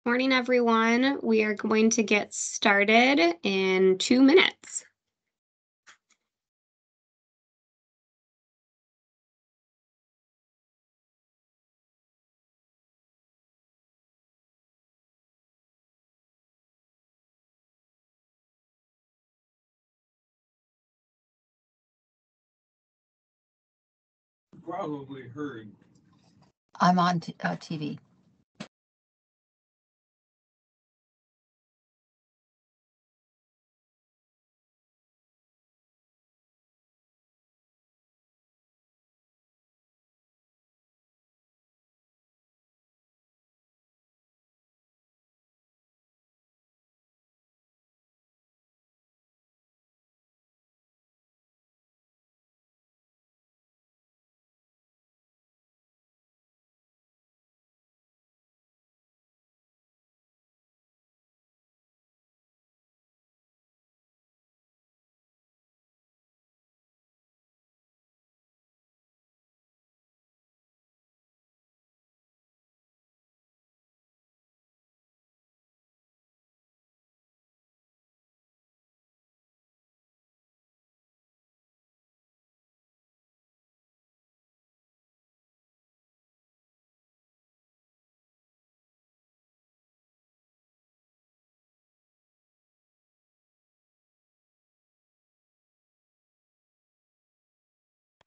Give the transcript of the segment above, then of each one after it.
Morning, everyone. We are going to get started in 2 minutes. Probably heard. I'm on TV.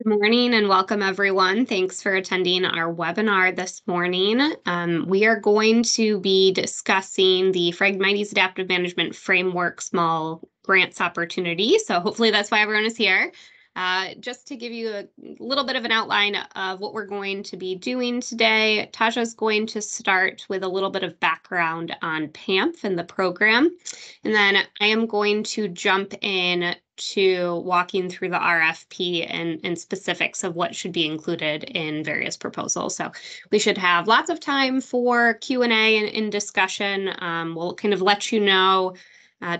Good morning and welcome, everyone. Thanks for attending our webinar this morning. We are going to be discussing the Phragmites Adaptive Management Framework Small Grants Opportunity. So hopefully that's why everyone is here. Just to give you a little bit of an outline of what we're going to be doing today, Tasha is going to start with a little bit of background on PAMF and the program. And then I am going to jump in to walking through the RFP and specifics of what should be included in various proposals. So we should have lots of time for Q&A and discussion. We'll kind of let you know,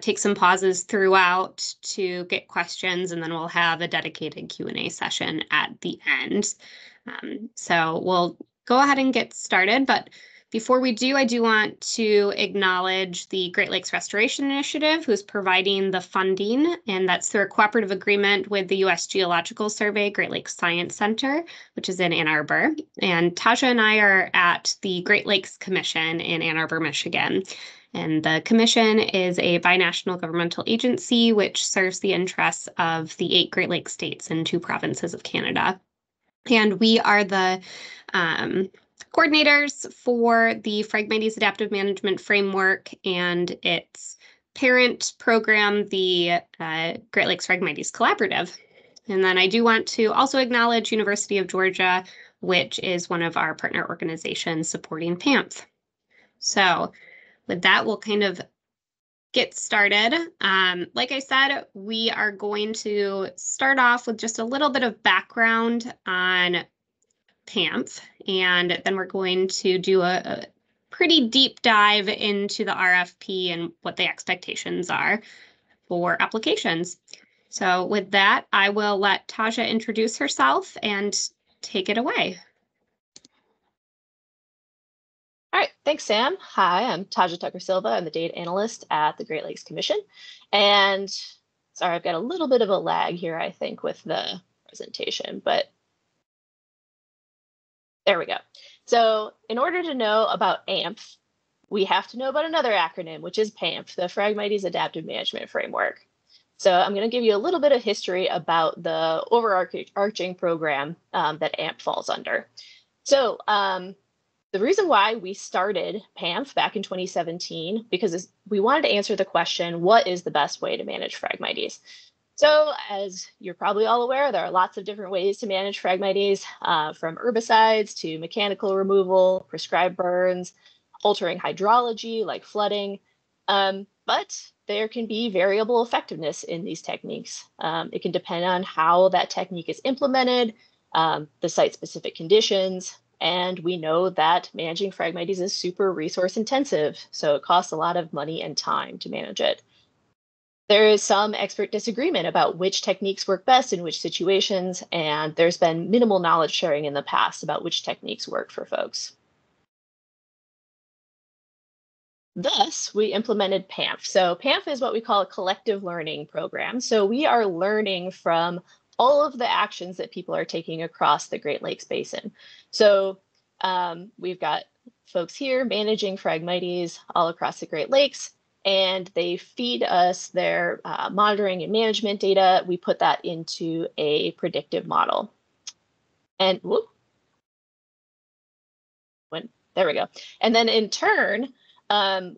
take some pauses throughout to get questions, and then we'll have a dedicated Q&A session at the end. So we'll go ahead and get started, but before we do, I do want to acknowledge the Great Lakes Restoration Initiative, who's providing the funding, and that's through a cooperative agreement with the U.S. Geological Survey Great Lakes Science Center, which is in Ann Arbor. And Tasha and I are at the Great Lakes Commission in Ann Arbor, Michigan. And the commission is a binational governmental agency which serves the interests of the 8 Great Lakes states and 2 provinces of Canada. And we are the coordinators for the Phragmites Adaptive Management Framework and its parent program, the Great Lakes Phragmites Collaborative. And then I do want to also acknowledge University of Georgia, which is one of our partner organizations supporting PAMF. So with that, we'll kind of get started. Like I said, we are going to start off with just a little bit of background on PAMF, and then we're going to do a pretty deep dive into the RFP and what the expectations are for applications. So with that, I will let Tasha introduce herself and take it away. All right, thanks, Sam. Hi, I'm Tasha Tucker-Silva. I'm the data analyst at the Great Lakes Commission. And sorry, I've got a little bit of a lag here, I think, with the presentation, but there we go. So in order to know about AMF, we have to know about another acronym, which is PAMF, the Phragmites Adaptive Management Framework. So I'm going to give you a little bit of history about the overarching program that AMP falls under. So the reason why we started PAMF back in 2017, because we wanted to answer the question, what is the best way to manage Phragmites? So as you're probably all aware, there are lots of different ways to manage Phragmites, from herbicides to mechanical removal, prescribed burns, altering hydrology like flooding, but there can be variable effectiveness in these techniques. It can depend on how that technique is implemented, the site-specific conditions, and we know that managing Phragmites is super resource intensive, so it costs a lot of money and time to manage it. There is some expert disagreement about which techniques work best in which situations, and there's been minimal knowledge sharing in the past about which techniques work for folks. Thus, we implemented PAMF. So PAMF is what we call a collective learning program. So we are learning from all of the actions that people are taking across the Great Lakes Basin. So we've got folks here managing Phragmites all across the Great Lakes, and they feed us their monitoring and management data. We put that into a predictive model. And whoop, there we go. And then in turn,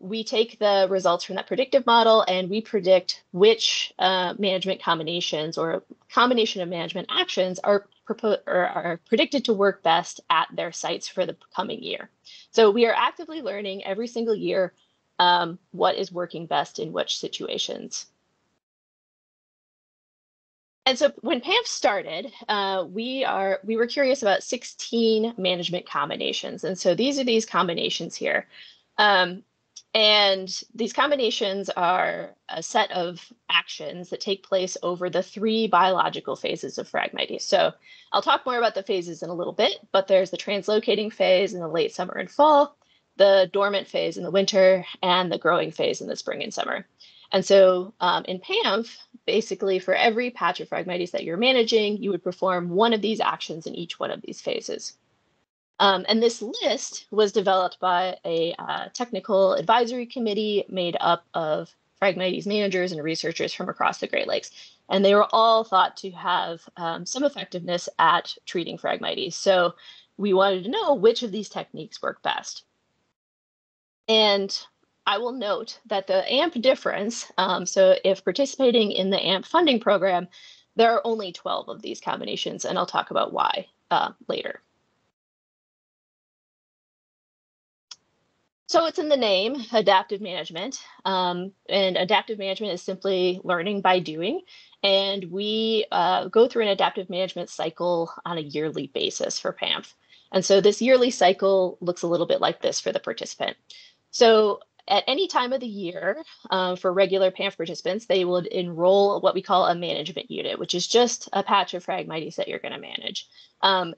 we take the results from that predictive model and we predict which management combinations or combination of management actions are predicted to work best at their sites for the coming year. So we are actively learning every single year what is working best in which situations. And so when PAMF started, we were curious about 16 management combinations. And so these are these combinations here. And these combinations are a set of actions that take place over the 3 biological phases of Phragmites. So I'll talk more about the phases in a little bit, but there's the translocating phase in the late summer and fall, the dormant phase in the winter, and the growing phase in the spring and summer. And so in PAMF, basically for every patch of Phragmites that you're managing, you would perform one of these actions in each one of these phases. And this list was developed by a technical advisory committee made up of Phragmites managers and researchers from across the Great Lakes. And they were all thought to have some effectiveness at treating Phragmites. So we wanted to know which of these techniques work best. And I will note that the AMP difference, so if participating in the AMP funding program, there are only 12 of these combinations, and I'll talk about why later. So it's in the name, adaptive management, and adaptive management is simply learning by doing. And we go through an adaptive management cycle on a yearly basis for PAMF. And so this yearly cycle looks a little bit like this for the participant. So at any time of the year, for regular PAMF participants, they would enroll what we call a management unit, which is just a patch of Phragmites that you're going to manage.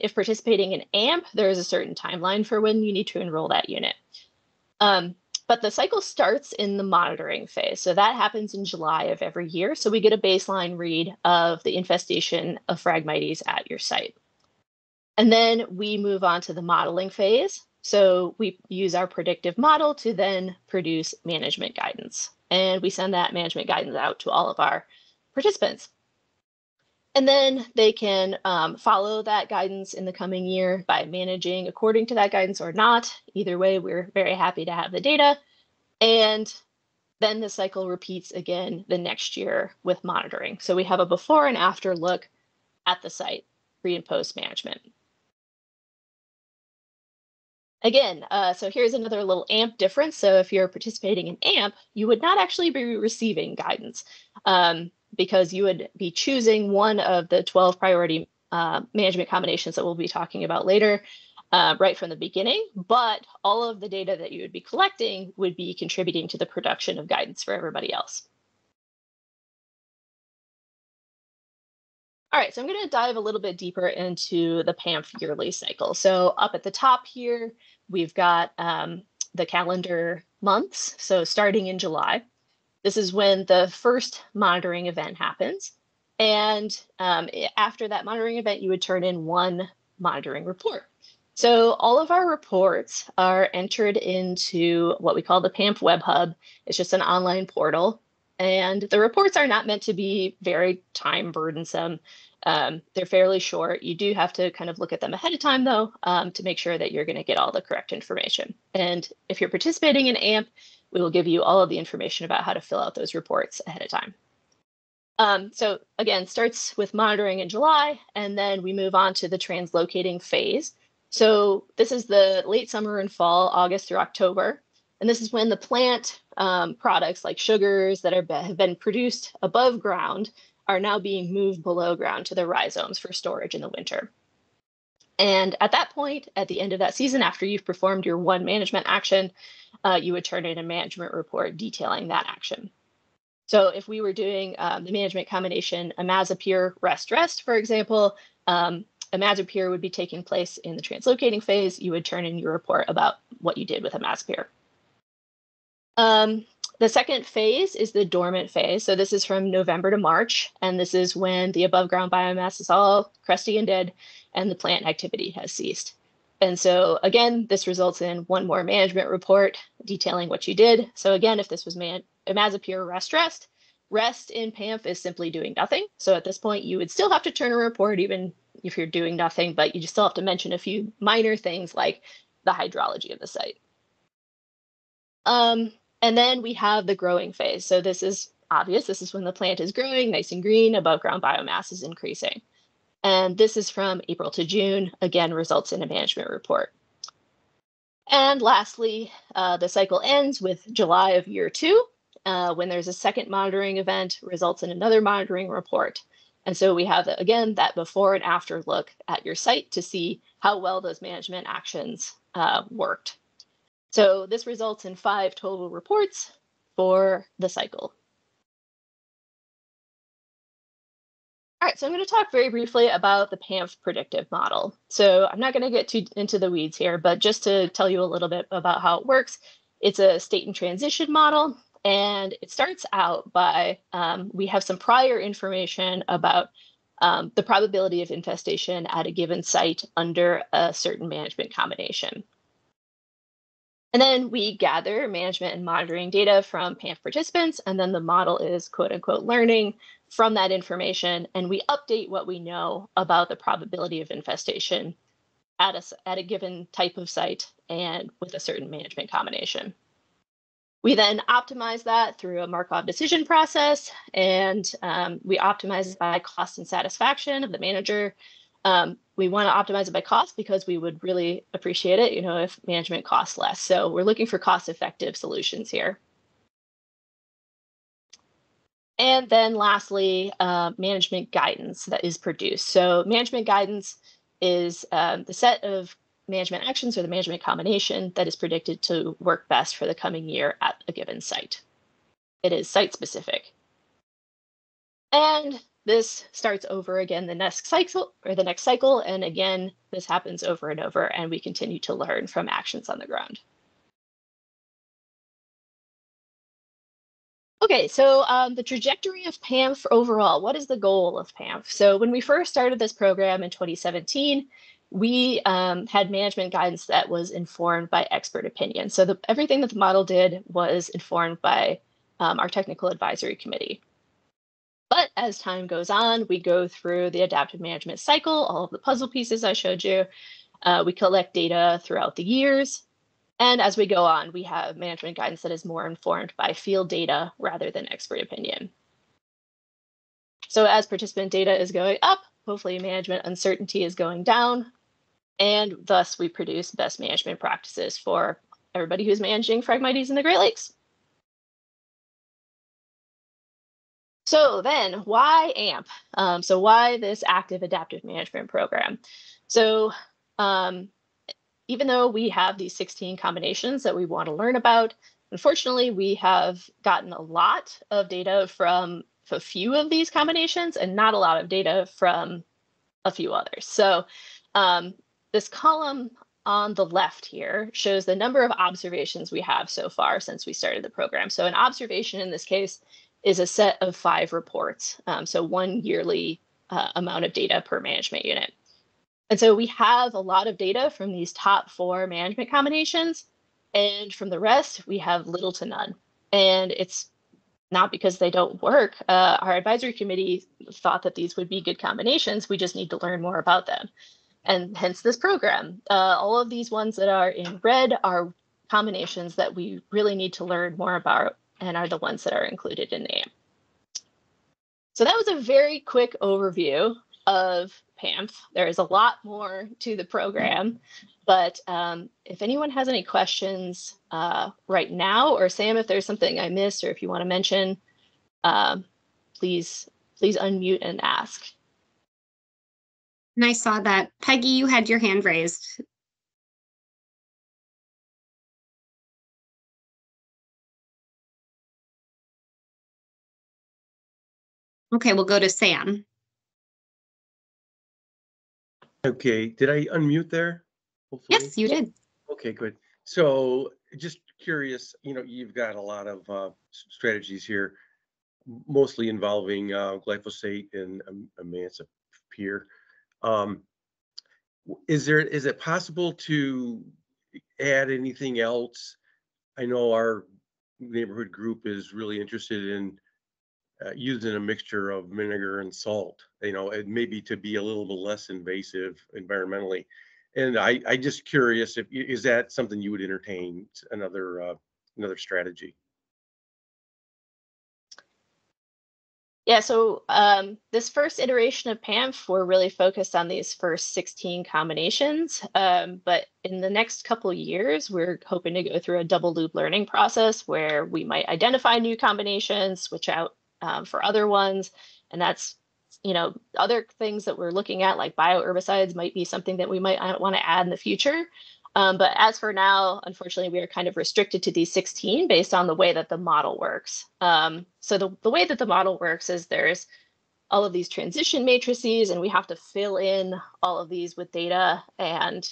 If participating in AMP, there is a certain timeline for when you need to enroll that unit. But the cycle starts in the monitoring phase. So that happens in July of every year. So we get a baseline read of the infestation of Phragmites at your site. And then we move on to the modeling phase. So we use our predictive model to then produce management guidance. And we send that management guidance out to all of our participants. And then they can follow that guidance in the coming year by managing according to that guidance or not. Either way, we're very happy to have the data. And then the cycle repeats again the next year with monitoring. So we have a before and after look at the site, pre and post management. Again, so here's another little AMP difference. So if you're participating in AMP, you would not actually be receiving guidance because you would be choosing one of the 12 priority management combinations that we'll be talking about later right from the beginning. But all of the data that you would be collecting would be contributing to the production of guidance for everybody else. All right, so I'm going to dive a little bit deeper into the PAMF yearly cycle. So up at the top here, we've got the calendar months. So starting in July, this is when the first monitoring event happens. And after that monitoring event, you would turn in one monitoring report. So all of our reports are entered into what we call the PAMF Web Hub. It's just an online portal. And the reports are not meant to be very time burdensome. They're fairly short. You do have to kind of look at them ahead of time, though, to make sure that you're going to get all the correct information. And if you're participating in AMP, we will give you all of the information about how to fill out those reports ahead of time. So again, starts with monitoring in July, and then we move on to the translocating phase. So this is the late summer and fall, August through October. And this is when the plant products like sugars that have been produced above ground are now being moved below ground to the rhizomes for storage in the winter. And at that point, at the end of that season, after you've performed your one management action, you would turn in a management report detailing that action. So if we were doing the management combination imazapyr rest, for example, imazapyr would be taking place in the translocating phase. You would turn in your report about what you did with imazapyr. The second phase is the dormant phase. So this is from November to March, and this is when the above ground biomass is all crusty and dead and the plant activity has ceased. And so again, this results in one more management report detailing what you did. So again, if this was imazapure rest in PAMF is simply doing nothing. So at this point, you would still have to turn a report even if you're doing nothing, but you just still have to mention a few minor things like the hydrology of the site. And then we have the growing phase. So this is obvious. This is when the plant is growing, nice and green, above ground biomass is increasing. And this is from April to June, again, results in a management report. And lastly, the cycle ends with July of year 2, when there's a second monitoring event, results in another monitoring report. And so we have, again, that before and after look at your site to see how well those management actions worked. So this results in 5 total reports for the cycle. All right, so I'm going to talk very briefly about the PAMF predictive model. So I'm not going to get too into the weeds here, but just to tell you a little bit about how it works, it's a state and transition model, and it starts out by we have some prior information about the probability of infestation at a given site under a certain management combination. And then we gather management and monitoring data from PAMF participants, and then the model is quote unquote learning from that information, and we update what we know about the probability of infestation at a given type of site and with a certain management combination. We then optimize that through a Markov decision process, and we optimize it by cost and satisfaction of the manager. We want to optimize it by cost because we would really appreciate it, if management costs less. So we're looking for cost-effective solutions here. And then lastly, management guidance that is produced. So management guidance is the set of management actions or the management combination that is predicted to work best for the coming year at a given site. It is site-specific. And this starts over again the next cycle, and again, this happens over and over, and we continue to learn from actions on the ground. Okay, so the trajectory of PAMF overall, what is the goal of PAMF? So when we first started this program in 2017, we had management guidance that was informed by expert opinion. So everything that the model did was informed by our technical advisory committee. But as time goes on, we go through the adaptive management cycle, all of the puzzle pieces I showed you. We collect data throughout the years. And as we go on, we have management guidance that is more informed by field data rather than expert opinion. So as participant data is going up, hopefully management uncertainty is going down. And thus we produce best management practices for everybody who's managing Phragmites in the Great Lakes. So then, why AMP? So why this active adaptive management program? So even though we have these 16 combinations that we want to learn about, unfortunately, we have gotten a lot of data from a few of these combinations and not a lot of data from a few others. So this column on the left here shows the number of observations we have so far since we started the program. So an observation in this case is a set of 5 reports, so 1 yearly amount of data per management unit. And so we have a lot of data from these top 4 management combinations, and from the rest, we have little to none. And it's not because they don't work. Our advisory committee thought that these would be good combinations. We just need to learn more about them. And hence this program. All of these ones that are in red are combinations that we really need to learn more about and are the ones that are included in AMP. So that was a very quick overview of PAMF. There is a lot more to the program, but if anyone has any questions right now, or Sam, if there's something I missed or if you want to mention, please unmute and ask. And I saw that. Peggy, you had your hand raised. Okay, we'll go to Sam. Okay, did I unmute there? Hopefully. Yes, you did. Okay, good. So just curious, you've got a lot of strategies here, mostly involving glyphosate and Emancipir. Is it possible to add anything else? I know our neighborhood group is really interested in using a mixture of vinegar and salt, and maybe to be a little bit less invasive environmentally. And I just curious, is that something you would entertain, another strategy? Yeah, so this first iteration of PAMF, we're really focused on these first 16 combinations. But in the next couple of years, we're hoping to go through a double loop learning process where we might identify new combinations, switch out for other ones. And that's, other things that we're looking at, like bioherbicides, might be something that we might want to add in the future. But as for now, unfortunately, we are kind of restricted to these 16 based on the way that the model works. So the way that the model works is there's all of these transition matrices, and we have to fill in all of these with data, and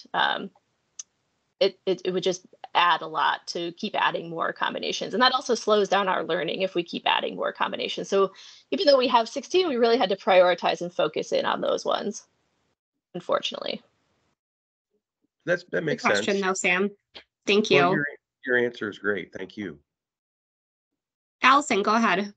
it would just add a lot to keep adding more combinations. And that also slows down our learning if we keep adding more combinations. So even though we have 16, we really had to prioritize and focus in on those ones, unfortunately. That makes Good question, sense. though, Sam. Thank you. Well, your answer is great. Thank you. Allison, go ahead.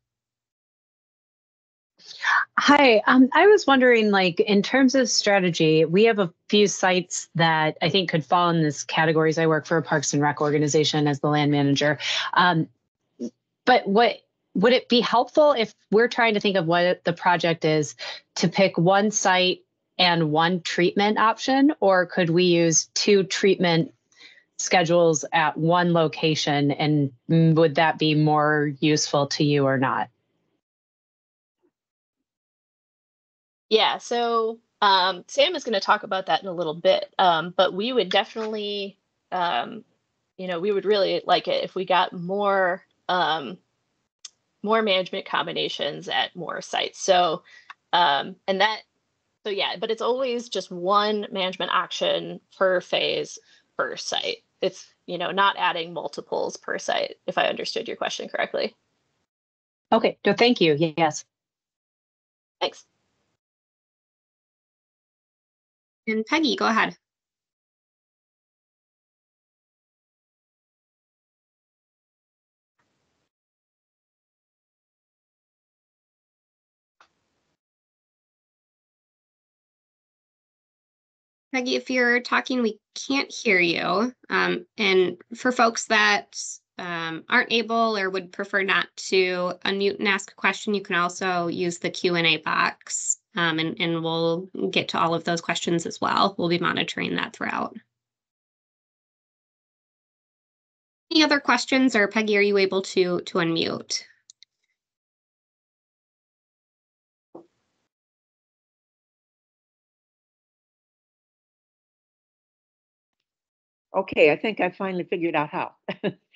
Hi, I was wondering, in terms of strategy, we have a few sites that I think could fall in this categories. I work for a Parks and Rec organization as the land manager. But would it be helpful if we're trying to think of what the project is to pick one site and one treatment option, or could we use two treatment schedules at one location, and would that be more useful to you or not? Yeah, so Sam is going to talk about that in a little bit, but we would definitely, we would really like it if we got more management combinations at more sites. So, but it's always just one management action per phase per site. It's, not adding multiples per site, if I understood your question correctly. Okay, no, thank you. Yes. Thanks. And Peggy, go ahead. Peggy, if you're talking, we can't hear you. And for folks that aren't able or would prefer not to unmute and ask a question, you can also use the Q&A box, and we'll get to all of those questions as well. We'll be monitoring that throughout. Any other questions, or Peggy, are you able to unmute? Okay, I think I finally figured out how.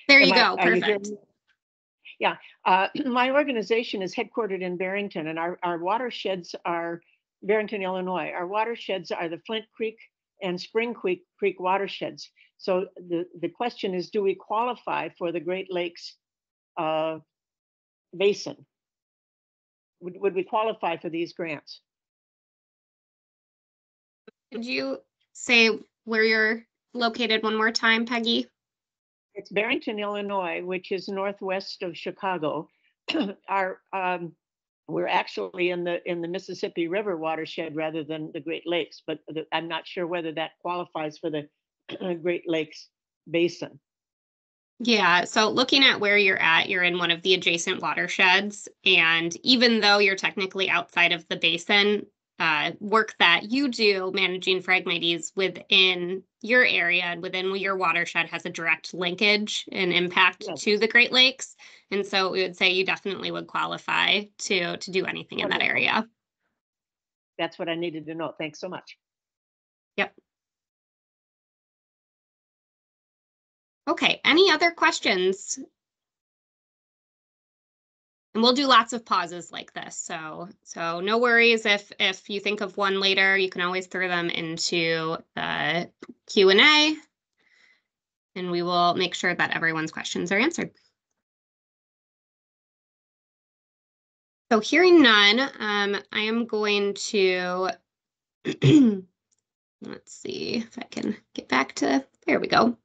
There you go. Perfect. Yeah, my organization is headquartered in Barrington, and our watersheds are Barrington, Illinois. Our watersheds are the Flint Creek and Spring Creek watersheds. So the question is, do we qualify for the Great Lakes basin? Would we qualify for these grants? Could you say where you're located one more time, Peggy? It's Barrington, Illinois, which is northwest of Chicago. We're actually in the Mississippi River watershed rather than the Great Lakes, but I'm not sure whether that qualifies for the Great Lakes basin. Yeah, so looking at where you're at, you're in one of the adjacent watersheds, and even though you're technically outside of the basin, work that you do managing Phragmites within your area and within your watershed has a direct linkage and impact to the Great Lakes. And so we would say you definitely would qualify to do anything in that area. That's what I needed to know. Thanks so much. Yep. Okay, any other questions? And we'll do lots of pauses like this. So no worries if you think of one later, you can always throw them into the Q&A. and we will make sure that everyone's questions are answered. So hearing none, I am going to, let's see if I can get back to, there we go.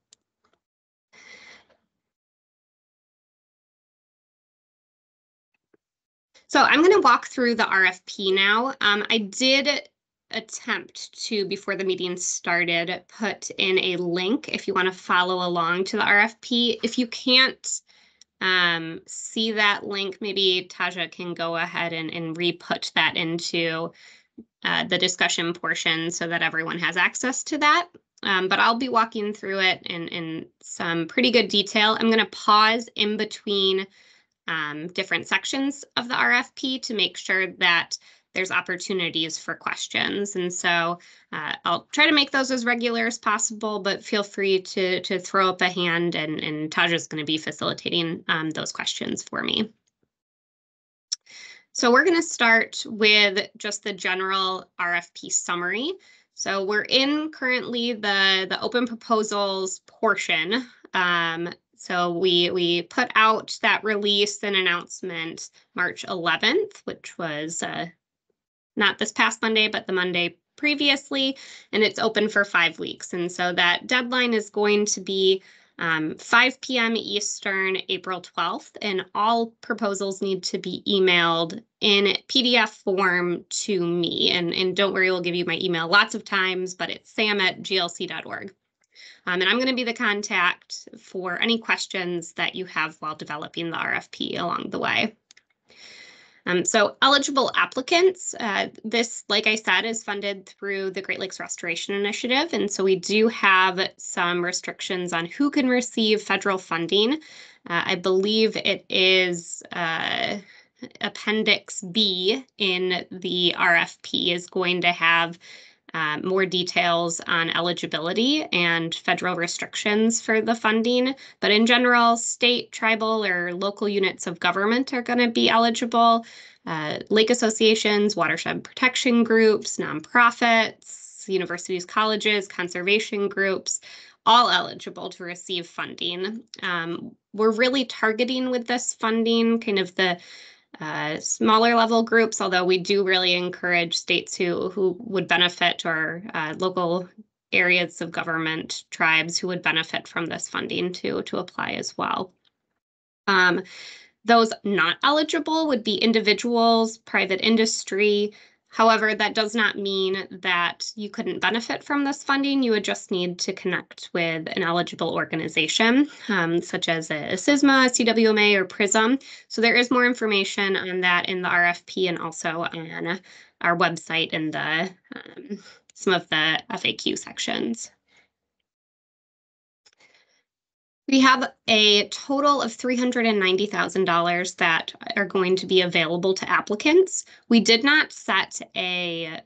So I'm going to walk through the RFP now. I did attempt to, before the meeting started, put in a link if you want to follow along to the RFP. If you can't see that link, maybe Taja can go ahead and re-put that into the discussion portion so that everyone has access to that. But I'll be walking through it in some pretty good detail. I'm going to pause in between different sections of the RFP to make sure that there's opportunities for questions. And so I'll try to make those as regular as possible, but feel free to throw up a hand, and Taja's going to be facilitating those questions for me. So we're going to start with just the general RFP summary. So we're in currently the open proposals portion. So we put out that release and announcement March 11th, which was not this past Monday, but the Monday previously, and it's open for 5 weeks. And so that deadline is going to be 5 p.m. Eastern, April 12th, and all proposals need to be emailed in PDF form to me. And don't worry, we'll give you my email lots of times, but it's sam@glc.org. And I'm going to be the contact for any questions that you have while developing the RFP along the way. So eligible applicants, this, like I said, is funded through the Great Lakes Restoration Initiative. And so we do have some restrictions on who can receive federal funding. I believe it is Appendix B in the RFP is going to have more details on eligibility and federal restrictions for the funding. But in general, state, tribal, or local units of government are going to be eligible. Lake associations, watershed protection groups, nonprofits, universities, colleges, conservation groups, all eligible to receive funding. We're really targeting with this funding kind of the smaller level groups, although we do really encourage states who would benefit, or local areas of government, tribes who would benefit from this funding to apply as well. Those not eligible would be individuals, private industry. However, that does not mean that you couldn't benefit from this funding. You would just need to connect with an eligible organization, such as a SISMA, CWMA, or PRISM. So there is more information on that in the RFP and also on our website in the some of the FAQ sections. We have a total of $390,000 that are going to be available to applicants. We did not set a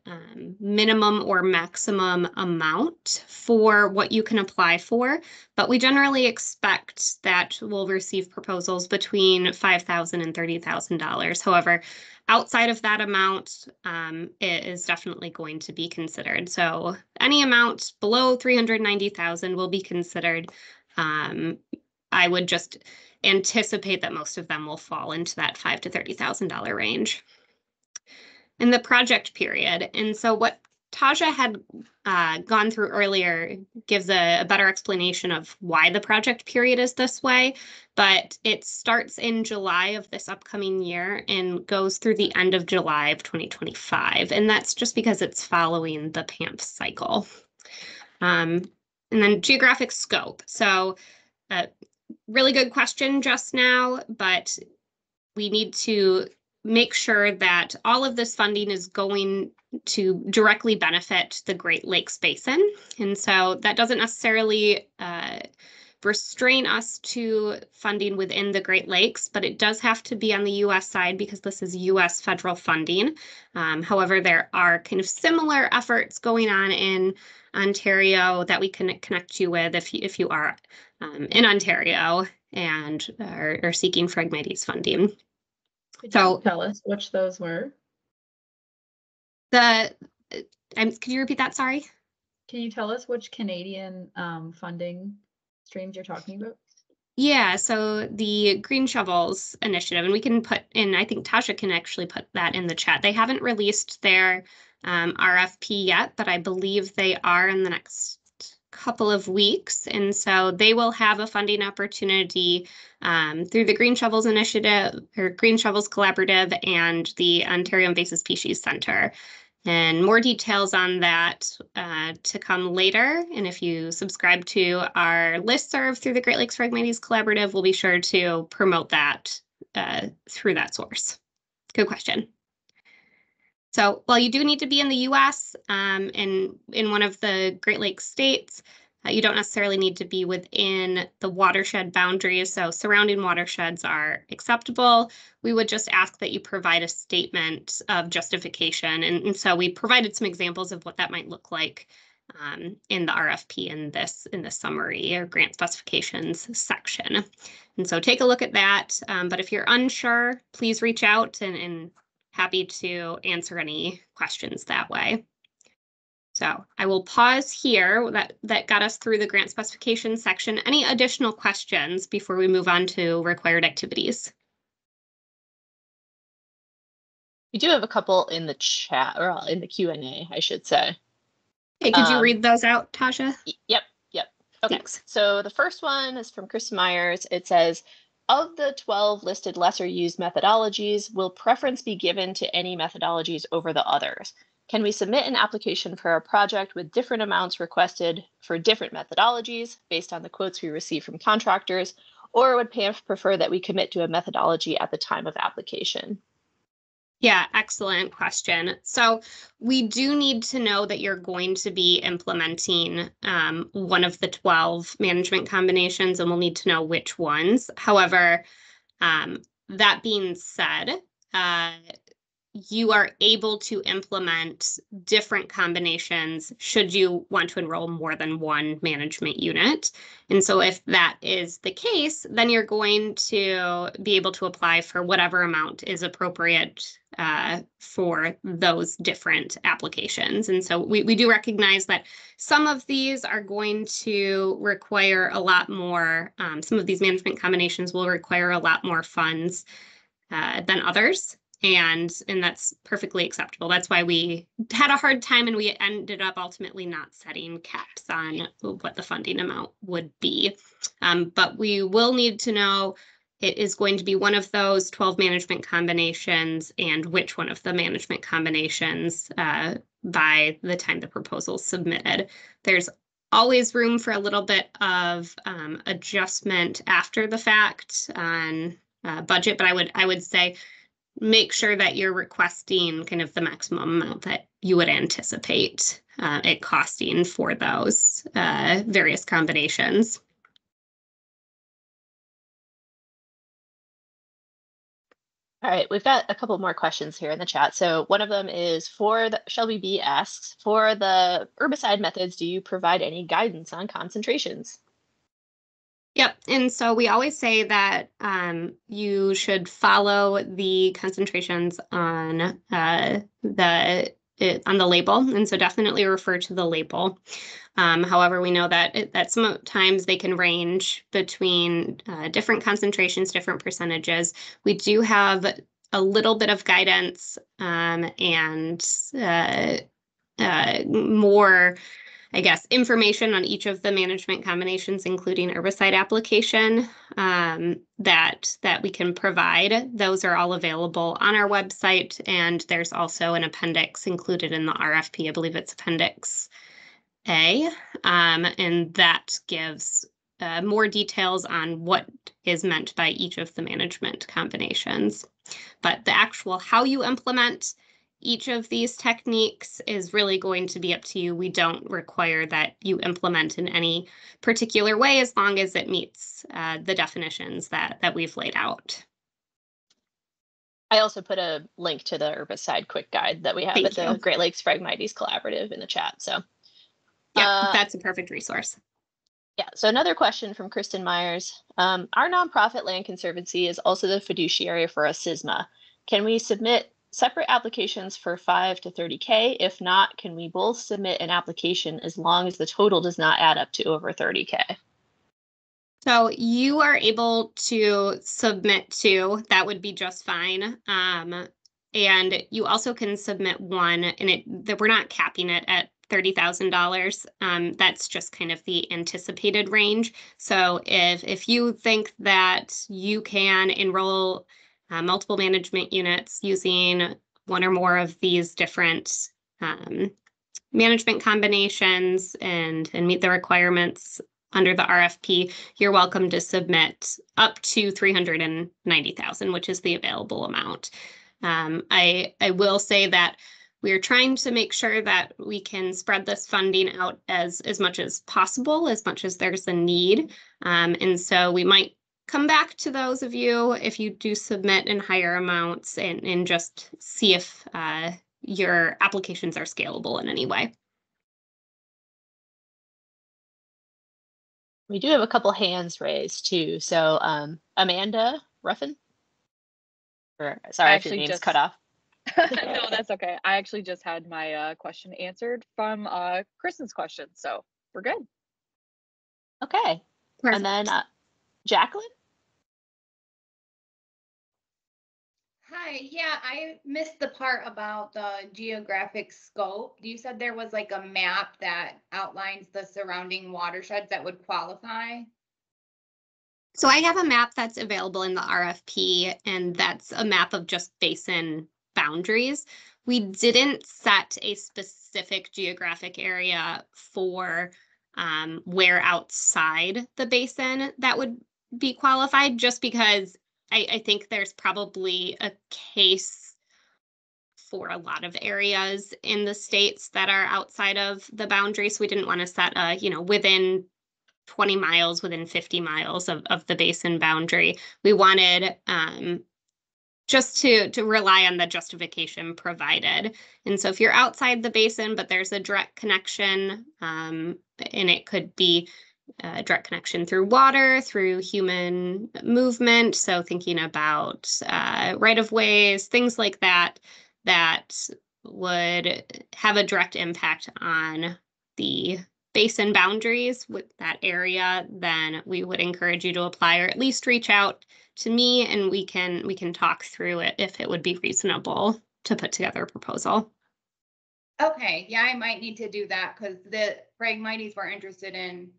minimum or maximum amount for what you can apply for, but we generally expect that we'll receive proposals between $5,000 and $30,000. However, outside of that amount, it is definitely going to be considered. So any amount below $390,000 will be considered. I would just anticipate that most of them will fall into that $5,000 to $30,000 range. In the project period, and so what Taja had gone through earlier gives a better explanation of why the project period is this way, but it starts in July of this upcoming year and goes through the end of July of 2025, and that's just because it's following the PAMF cycle. And then geographic scope. So really good question just now, but we need to make sure that all of this funding is going to directly benefit the Great Lakes Basin. And so that doesn't necessarily restrain us to funding within the Great Lakes, but it does have to be on the U.S. side because this is U.S. federal funding. However, there are kind of similar efforts going on in Ontario that we can connect you with if you are in Ontario and are seeking Phragmites funding. Could So you tell us which those were? can you repeat that? Sorry. Can you tell us which Canadian funding streams you're talking about? Yeah, so the Green Shovels initiative, and we can put in, I think Tasha can actually put that in the chat. They haven't released their RFP yet, but I believe they are in the next couple of weeks. And so they will have a funding opportunity through the Green Shovels Initiative or Green Shovels Collaborative and the Ontario Invasive Species Center. And more details on that to come later. And if you subscribe to our listserv through the Great Lakes Phragmites Collaborative, we'll be sure to promote that through that source. Good question. So while you do need to be in the US and in one of the Great Lakes states, you don't necessarily need to be within the watershed boundaries. So surrounding watersheds are acceptable. We would just ask that you provide a statement of justification. And so we provided some examples of what that might look like in the RFP in this summary or grant specifications section. And so take a look at that. But if you're unsure, please reach out and happy to answer any questions that way. So I will pause here. That got us through the grant specification section. Any additional questions before we move on to required activities? We do have a couple in the chat, or in the Q&A, I should say. Hey, could you read those out, Tasha? Yep. Okay, Thanks. So the first one is from Chris Myers. It says, of the 12 listed lesser used methodologies, will preference be given to any methodologies over the others? Can we submit an application for a project with different amounts requested for different methodologies based on the quotes we receive from contractors, or would PAMF prefer that we commit to a methodology at the time of application? Yeah, excellent question. So we do need to know that you're going to be implementing one of the 12 management combinations, and we'll need to know which ones. However, that being said, you are able to implement different combinations should you want to enroll more than one management unit. And so if that is the case, then you're going to be able to apply for whatever amount is appropriate for those different applications. And so we do recognize that some of these are going to require a lot more, some of these management combinations will require a lot more funds than others. And that's perfectly acceptable. That's why we had a hard time and we ended up ultimately not setting caps on what the funding amount would be. But we will need to know it is going to be one of those 12 management combinations and which one of the management combinations by the time the proposal is submitted. There's always room for a little bit of adjustment after the fact on budget, but I would say make sure that you're requesting kind of the maximum amount that you would anticipate it costing for those various combinations. All right, we've got a couple more questions here in the chat. So one of them is Shelby B asks, for the herbicide methods, do you provide any guidance on concentrations? Yep, and so we always say that you should follow the concentrations on the label, and so definitely refer to the label. However, we know that sometimes they can range between different concentrations, different percentages. We do have a little bit of guidance and more, I guess, information on each of the management combinations, including herbicide application, that we can provide. Those are all available on our website, and there's also an appendix included in the RFP. I believe it's Appendix A, and that gives more details on what is meant by each of the management combinations. But the actual how you implement each of these techniques is really going to be up to you. We don't require that you implement in any particular way as long as it meets the definitions that we've laid out. I also put a link to the herbicide quick guide that we have at the Great Lakes Phragmites Collaborative in the chat. So yeah, that's a perfect resource. Yeah, so another question from Kristen Myers. Our nonprofit Land Conservancy is also the fiduciary for a SISMA. Can we submit separate applications for 5 to 30K? If not, can we both submit an application as long as the total does not add up to over 30K? So you are able to submit 2, that would be just fine. And you also can submit 1, and we're not capping it at $30,000. That's just kind of the anticipated range. So if you think that you can enroll multiple management units using 1 or more of these different management combinations and meet the requirements under the RFP, you're welcome to submit up to $390,000, which is the available amount. I will say that we're trying to make sure that we can spread this funding out as much as possible, as much as there's a need. And so we might come back to those of you if you do submit in higher amounts and just see if your applications are scalable in any way. We do have a couple hands raised too. So Amanda Ruffin. Sorry if your name's cut off. No, that's okay. I actually just had my question answered from Kristen's question, so we're good. Okay. Perfect. And then Jacqueline. Hi, yeah, I missed the part about the geographic scope. You said there was like a map that outlines the surrounding watersheds that would qualify? So I have a map that's available in the RFP, and that's a map of just basin boundaries. We didn't set a specific geographic area for where outside the basin that would be qualified, just because I think there's probably a case for a lot of areas in the states that are outside of the boundaries. We didn't want to set a, within 20 miles, within 50 miles of the basin boundary. We wanted just to rely on the justification provided. And so if you're outside the basin, but there's a direct connection, and it could be a direct connection through water, through human movement. So thinking about right-of-ways, things like that, that would have a direct impact on the basin boundaries with that area, then we would encourage you to apply, or at least reach out to me and we can talk through it if it would be reasonable to put together a proposal. Okay, yeah, I might need to do that because the Phragmites were interested in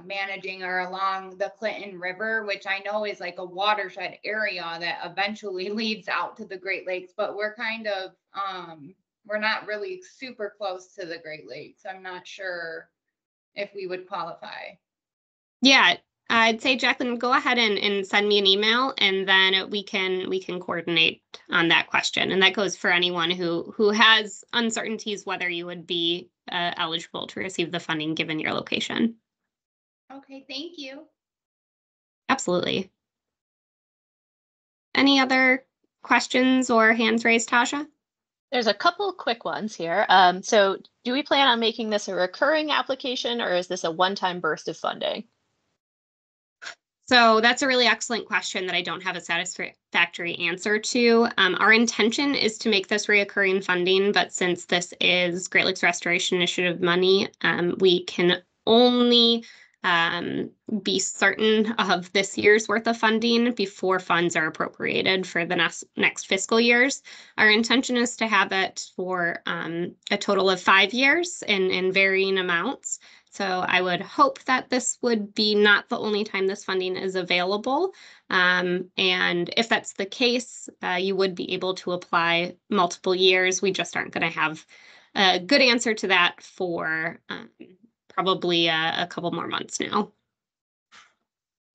managing or along the Clinton River, which I know is like a watershed area that eventually leads out to the Great Lakes, but we're kind of, we're not really super close to the Great Lakes. I'm not sure if we would qualify. Yeah, I'd say, Jacqueline, go ahead and send me an email, and then we can coordinate on that question. And that goes for anyone who has uncertainties whether you would be eligible to receive the funding given your location. Okay, thank you. Absolutely. Any other questions or hands raised, Tasha? There's a couple quick ones here. So do we plan on making this a recurring application, or is this a one-time burst of funding? So that's a really excellent question that I don't have a satisfactory answer to. Our intention is to make this reoccurring funding, but since this is Great Lakes Restoration Initiative money, we can only be certain of this year's worth of funding before funds are appropriated for the next fiscal years. Our intention is to have it for a total of 5 years in varying amounts. So I would hope that this would be not the only time this funding is available. And if that's the case, you would be able to apply multiple years. We just aren't going to have a good answer to that for probably a couple more months now.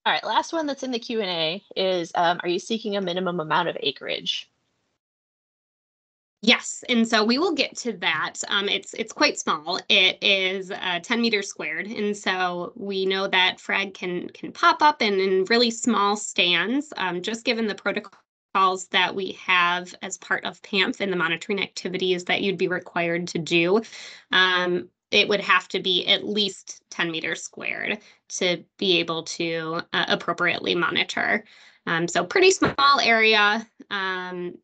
All right, last one that's in the Q&A is, are you seeking a minimum amount of acreage? Yes, and so we will get to that. It's quite small. It is 10 meters squared, and so we know that frag can pop up in really small stands, just given the protocols that we have as part of PAMF and the monitoring activities that you'd be required to do. It would have to be at least 10 meters squared to be able to appropriately monitor. So pretty small area. And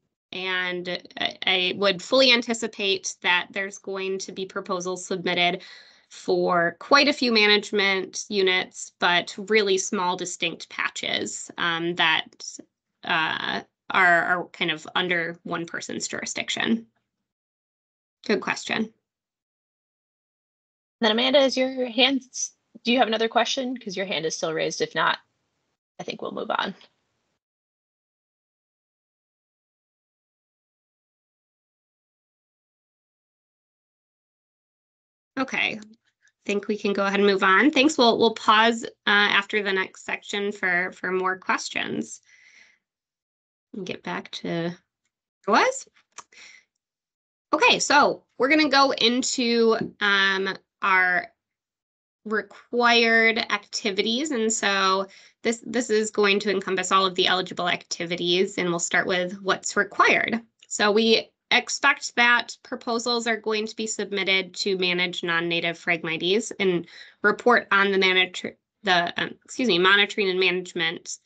I would fully anticipate that there's going to be proposals submitted for quite a few management units, but really small distinct patches that are kind of under one person's jurisdiction. Good question. Then Amanda, is your hand, do you have another question? Because your hand is still raised. If not, I think we'll move on. Okay, I think we can go ahead and move on. Thanks. We'll pause after the next section for more questions. And get back to what was. Okay, so we're going to go into our required activities, and so this is going to encompass all of the eligible activities, and we'll start with what's required. So we expect that proposals are going to be submitted to manage non-native Phragmites and report on the monitoring and management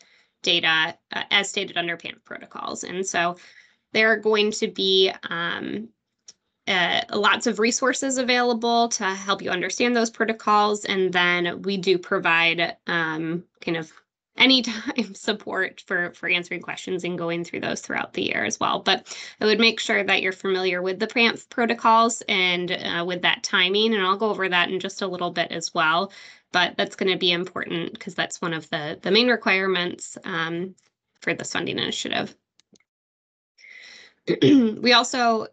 data as stated under PAMF protocols. And so there are going to be lots of resources available to help you understand those protocols. And then we do provide kind of anytime support for answering questions and going through those throughout the year as well. But I would make sure that you're familiar with the PAMF protocols and with that timing, and I'll go over that in just a little bit as well. But that's going to be important because that's one of the main requirements for this funding initiative. We also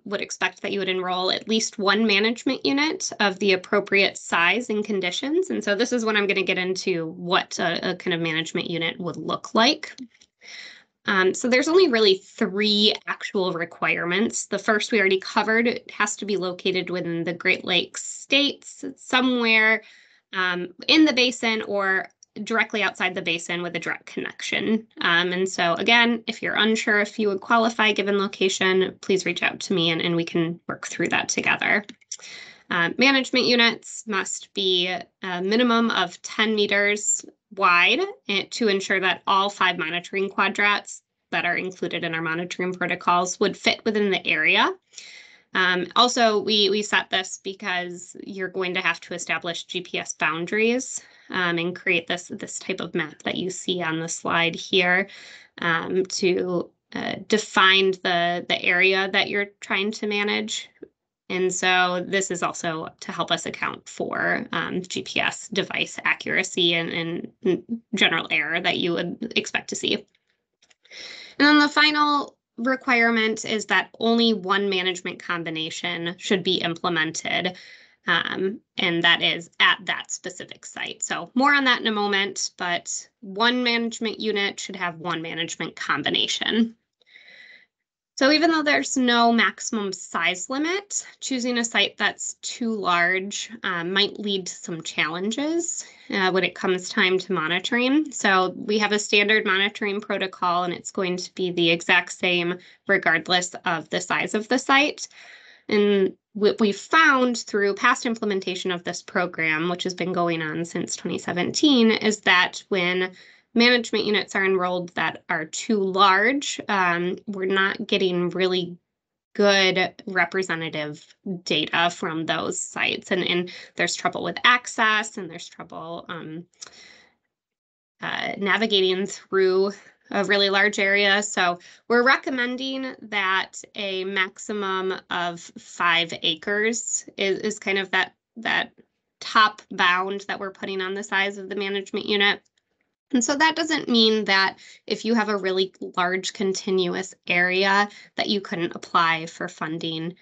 would expect that you would enroll at least one management unit of the appropriate size and conditions. And so this is when I'm going to get into what a kind of management unit would look like. So there's only really 3 actual requirements. The first we already covered. It has to be located within the Great Lakes states, somewhere in the basin or directly outside the basin with a direct connection. And so again, if you're unsure if you would qualify given location, please reach out to me and we can work through that together. Management units must be a minimum of 10 meters wide to ensure that all 5 monitoring quadrats that are included in our monitoring protocols would fit within the area. Also, we set this because you're going to have to establish GPS boundaries and create this type of map that you see on the slide here to define the area that you're trying to manage. And so this is also to help us account for GPS device accuracy and general error that you would expect to see. And then the final requirement is that only one management combination should be implemented, and that is at that specific site. So more on that in a moment, but one management unit should have one management combination. So even though there's no maximum size limit, choosing a site that's too large might lead to some challenges when it comes time to monitoring. So we have a standard monitoring protocol, and it's going to be the exact same regardless of the size of the site. And what we found through past implementation of this program, which has been going on since 2017, is that when management units are enrolled that are too large, we're not getting really good representative data from those sites. And there's trouble with access, and there's trouble navigating through a really large area. So we're recommending that a maximum of 5 acres is kind of that top bound that we're putting on the size of the management unit. And so that doesn't mean that if you have a really large continuous area that you couldn't apply for funding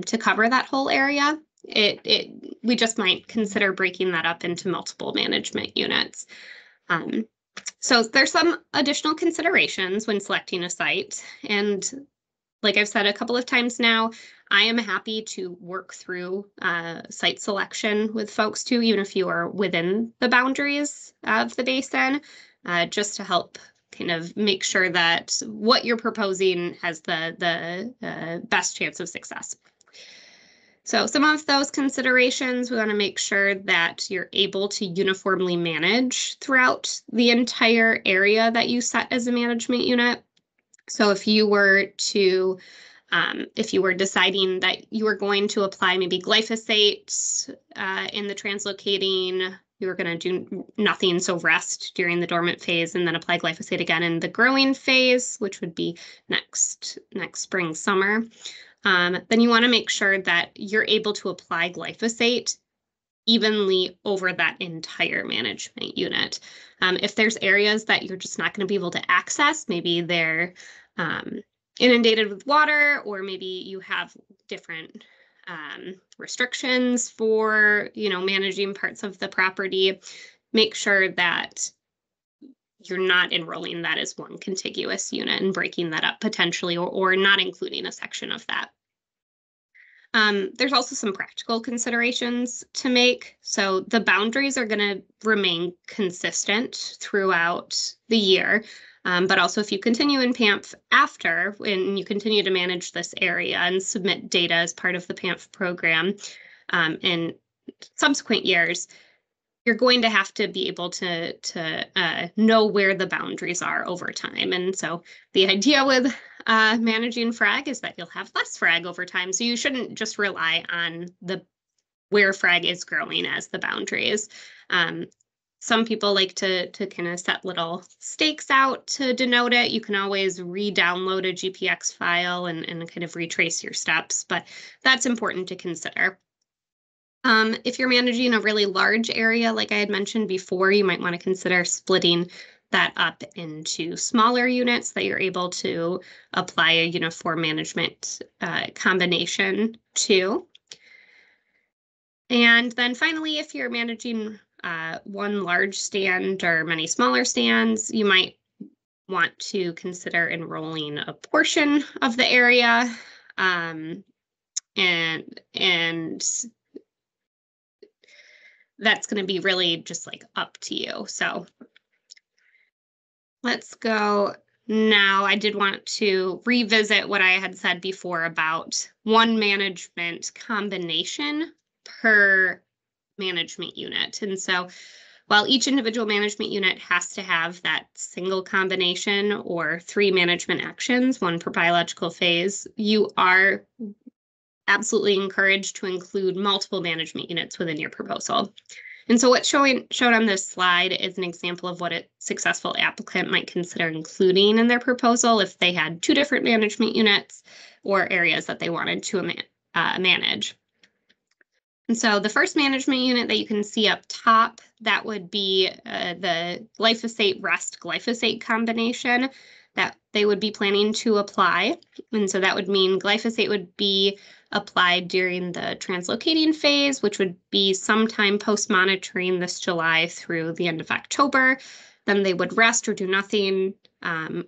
to cover that whole area. We just might consider breaking that up into multiple management units. So there's some additional considerations when selecting a site. And like I've said a couple of times now, I am happy to work through site selection with folks too, even if you are within the boundaries of the basin, just to help kind of make sure that what you're proposing has the best chance of success. So some of those considerations, we want to make sure that you're able to uniformly manage throughout the entire area that you set as a management unit. So if you were to If you were deciding that you were going to apply maybe glyphosate in the translocating, you were going to do nothing, so rest during the dormant phase and then apply glyphosate again in the growing phase, which would be next spring, summer. Then you want to make sure that you're able to apply glyphosate evenly over that entire management unit. If there's areas that you're just not going to be able to access, maybe they're inundated with water, or maybe you have different restrictions for, managing parts of the property, make sure that you're not enrolling that as one contiguous unit and breaking that up potentially, or not including a section of that. There's also some practical considerations to make. So the boundaries are going to remain consistent throughout the year. But also if you continue in PAMF after, and you continue to manage this area and submit data as part of the PAMF program in subsequent years, you're going to have to be able to know where the boundaries are over time. And so the idea with managing frag is that you'll have less frag over time. So you shouldn't just rely on where frag is growing as the boundaries. Some people like to kind of set little stakes out to denote it. You can always re-download a GPX file and kind of retrace your steps, but that's important to consider. If you're managing a really large area, like I had mentioned before, you might want to consider splitting that up into smaller units that you're able to apply a uniform management combination to. And then finally, if you're managing one large stand or many smaller stands, you might want to consider enrolling a portion of the area, and that's going to be really just like up to you. So let's go now. I did want to revisit what I had said before about one management combination per management unit. And so while each individual management unit has to have that single combination or 3 management actions, 1 per biological phase, you are absolutely encouraged to include multiple management units within your proposal. And so what's shown on this slide is an example of what a successful applicant might consider including in their proposal if they had 2 different management units or areas that they wanted to manage. And so the first management unit that you can see up top, that would be the glyphosate rest glyphosate combination that they would be planning to apply. And so that would mean glyphosate would be applied during the translocating phase, which would be sometime post-monitoring this July through the end of October. Then they would rest or do nothing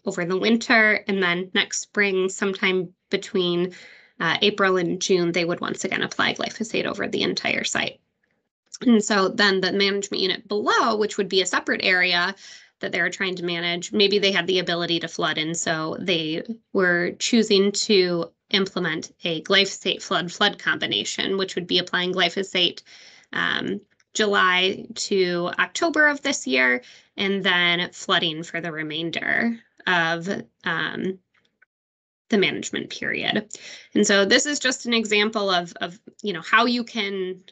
over the winter. And then next spring, sometime between April and June, they would once again apply glyphosate over the entire site. And so then the management unit below, which would be a separate area that they're trying to manage, maybe they had the ability to flood, and so they were choosing to implement a glyphosate flood combination, which would be applying glyphosate July to October of this year, and then flooding for the remainder of the management period. And so this is just an example of how you can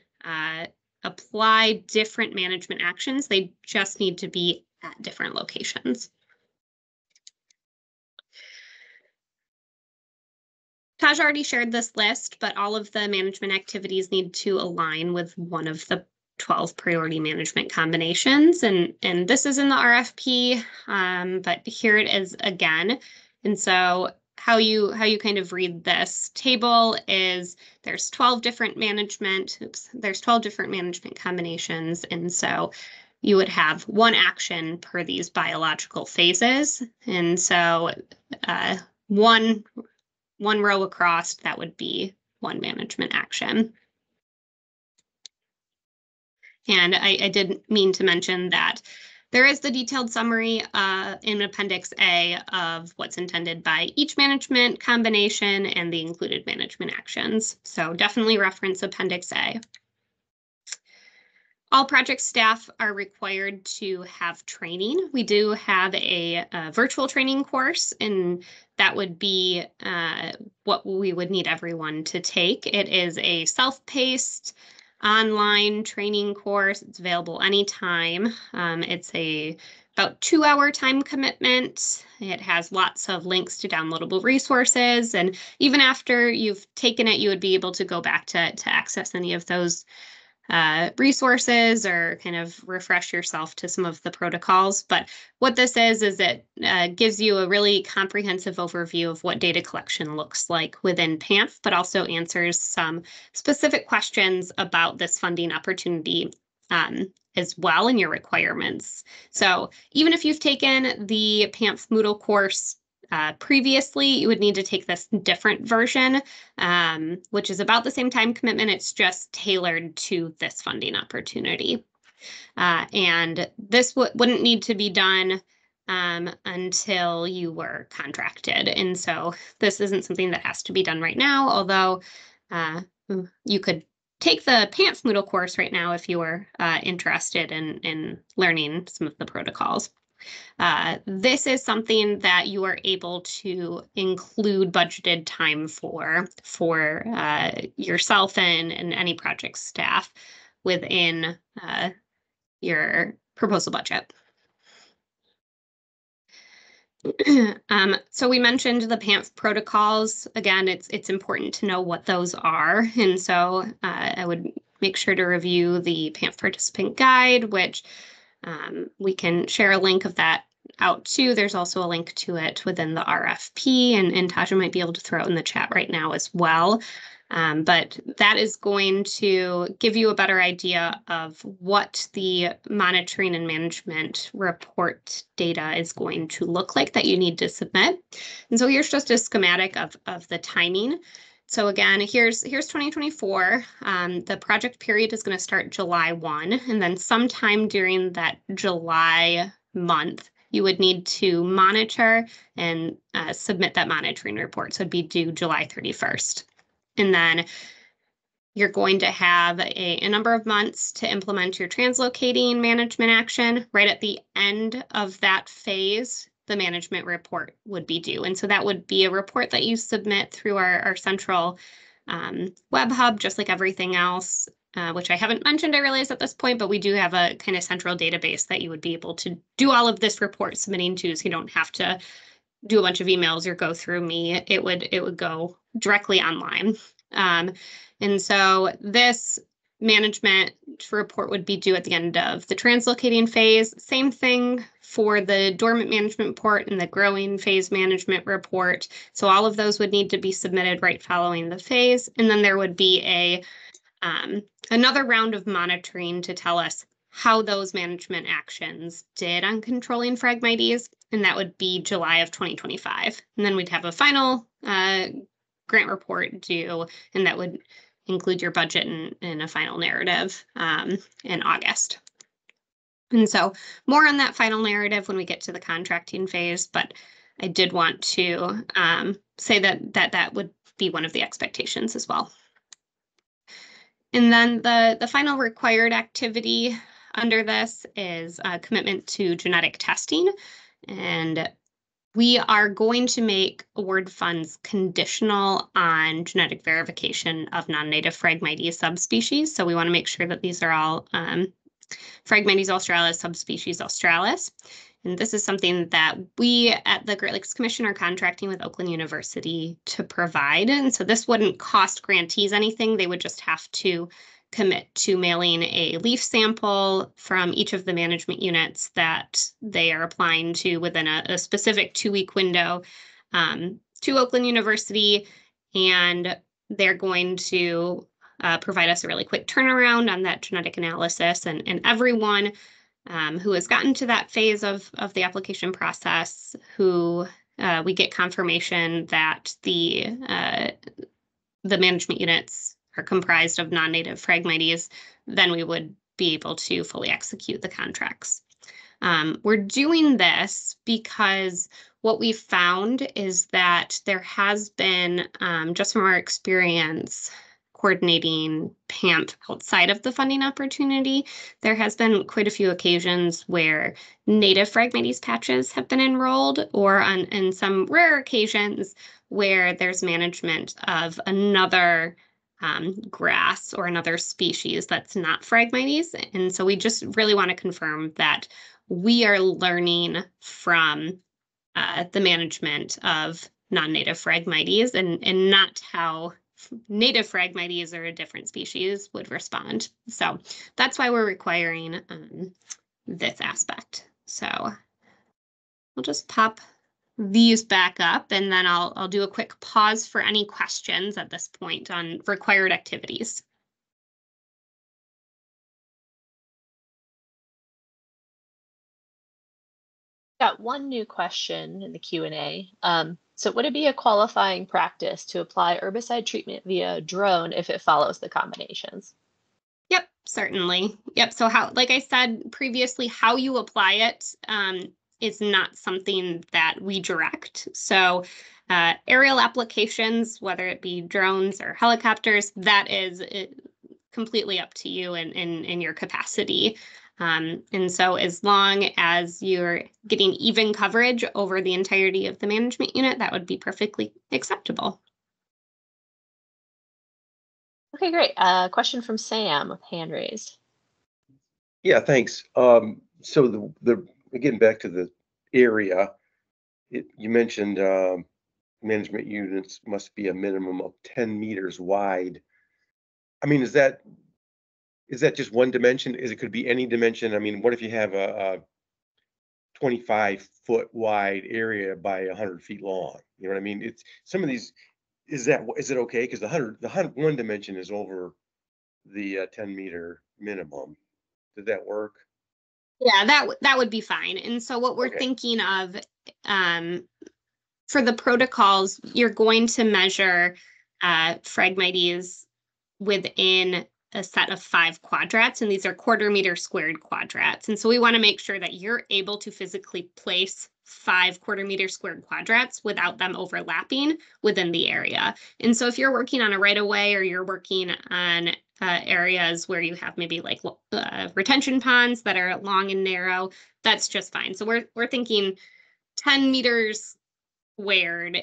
apply different management actions. They just need to be at different locations. Taj already shared this list, but all of the management activities need to align with one of the 12 priority management combinations. And this is in the RFP, but here it is again. And so how you kind of read this table is there's 12 different management combinations. And so you would have 1 action per these biological phases. And so one row across, that would be 1 management action. And I did mean to mention that there is the detailed summary in Appendix A of what's intended by each management combination and the included management actions. So definitely reference Appendix A. All project staff are required to have training. We do have a virtual training course, and that would be what we would need everyone to take. It is a self-paced online training course. It's available anytime. It's about 2-hour time commitment. It has lots of links to downloadable resources, and even after you've taken it, you would be able to go back to access any of those resources or kind of refresh yourself to some of the protocols. But what this is it gives you a really comprehensive overview of what data collection looks like within PAMF, but also answers some specific questions about this funding opportunity as well in your requirements. So even if you've taken the PAMF Moodle course previously, you would need to take this different version, which is about the same time commitment. It's just tailored to this funding opportunity. And this wouldn't need to be done until you were contracted. And so this isn't something that has to be done right now, although you could take the PAMF Moodle course right now if you were interested in learning some of the protocols. This is something that you are able to include budgeted time for yourself and any project staff within your proposal budget. So we mentioned the PAMF protocols. Again, it's important to know what those are. And so I would make sure to review the PAMF participant guide, which we can share a link of that out too. There's also a link to it within the RFP, and Tasha might be able to throw it in the chat right now as well. But that is going to give you a better idea of what the monitoring and management report data is going to look like that you need to submit. And so here's just a schematic of the timing. So again, here's 2024. The project period is going to start July 1, and then sometime during that July month, you would need to monitor and submit that monitoring report. So it'd be due July 31st. And then you're going to have a number of months to implement your translocating management action. Right at the end of that phase, the management report would be due. And so that would be a report that you submit through our central web hub, just like everything else, which I haven't mentioned, I realize at this point, but we do have a kind of central database that you would be able to do all of this report submitting to, so you don't have to do a bunch of emails or go through me. It would go directly online. And so this management report would be due at the end of the translocating phase. Same thing for the dormant management report and the growing phase management report. So all of those would need to be submitted right following the phase. And then there would be another round of monitoring to tell us how those management actions did on controlling Phragmites, and that would be July of 2025. And then we'd have a final grant report due, and that would include your budget and a final narrative in August. And so more on that final narrative when we get to the contracting phase, but I did want to say that would be one of the expectations as well. And then the final required activity under this is a commitment to genetic testing. And we are going to make award funds conditional on genetic verification of non-native Phragmites subspecies. So we want to make sure that these are all Phragmites australis subspecies australis. And this is something that we at the Great Lakes Commission are contracting with Oakland University to provide. And so this wouldn't cost grantees anything. They would just have to commit to mailing a leaf sample from each of the management units that they are applying to within a specific 2-week window to Oakland University. And they're going to provide us a really quick turnaround on that genetic analysis. And everyone who has gotten to that phase of the application process, who we get confirmation that the management units are comprised of non-native Phragmites, then we would be able to fully execute the contracts. We're doing this because what we found is that there has been, just from our experience, coordinating PAMF outside of the funding opportunity, there has been quite a few occasions where native Phragmites patches have been enrolled, or in some rare occasions where there's management of another grass or another species that's not Phragmites. And so we just really want to confirm that we are learning from the management of non-native Phragmites and not how native Phragmites or a different species would respond. So that's why we're requiring this aspect. So I'll just pop these back up, and then I'll do a quick pause for any questions at this point on required activities. Got one new question in the Q&A. So would it be a qualifying practice to apply herbicide treatment via drone if it follows the combinations? Yep, certainly. Yep. So how, like I said previously, how you apply it is not something that we direct. So aerial applications, whether it be drones or helicopters, that is completely up to you and your capacity. And so as long as you're getting even coverage over the entirety of the management unit, that would be perfectly acceptable. Okay, great. Question from Sam with hand raised. Yeah, thanks. So getting back to the area, you mentioned management units must be a minimum of 10 meters wide. I mean, is that just one dimension? It could be any dimension. I mean, what if you have a 25-foot wide area by 100 feet long? You know what I mean? It's some of these. Is it okay? Because the one dimension is over the 10-meter minimum. Did that work? Yeah, that would be fine. And so what we're thinking of for the protocols, you're going to measure Phragmites within a set of 5 quadrats, and these are 1/4 meter squared quadrats. And so we want to make sure that you're able to physically place 5 1/4 meter squared quadrats without them overlapping within the area. And so if you're working on a right of way, or you're working on areas where you have maybe like retention ponds that are long and narrow, that's just fine. So we're thinking 10 meters squared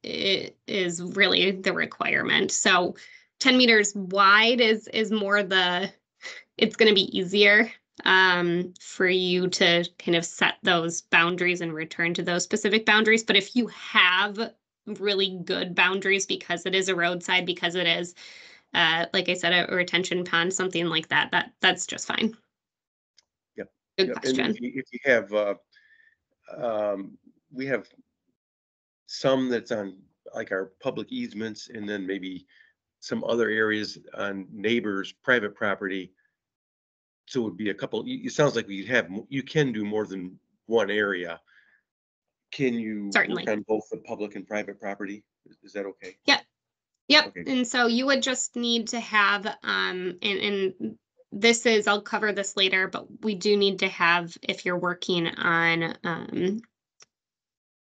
is really the requirement. So 10 meters wide is more it's going to be easier for you to kind of set those boundaries and return to those specific boundaries. But if you have really good boundaries, because it is a roadside, because it is, like I said, a retention pond, something like that's just fine. Yep. Good Yep. question. And if you have, we have some that's on like our public easements, and then maybe some other areas on neighbors' private property. So it would be a couple. It sounds like you can do more than one area. Can you Certainly work on both the public and private property? Is that okay? Yep. Okay. And so you would just need to have, and this is, I'll cover this later, but we do need to have, if you're working on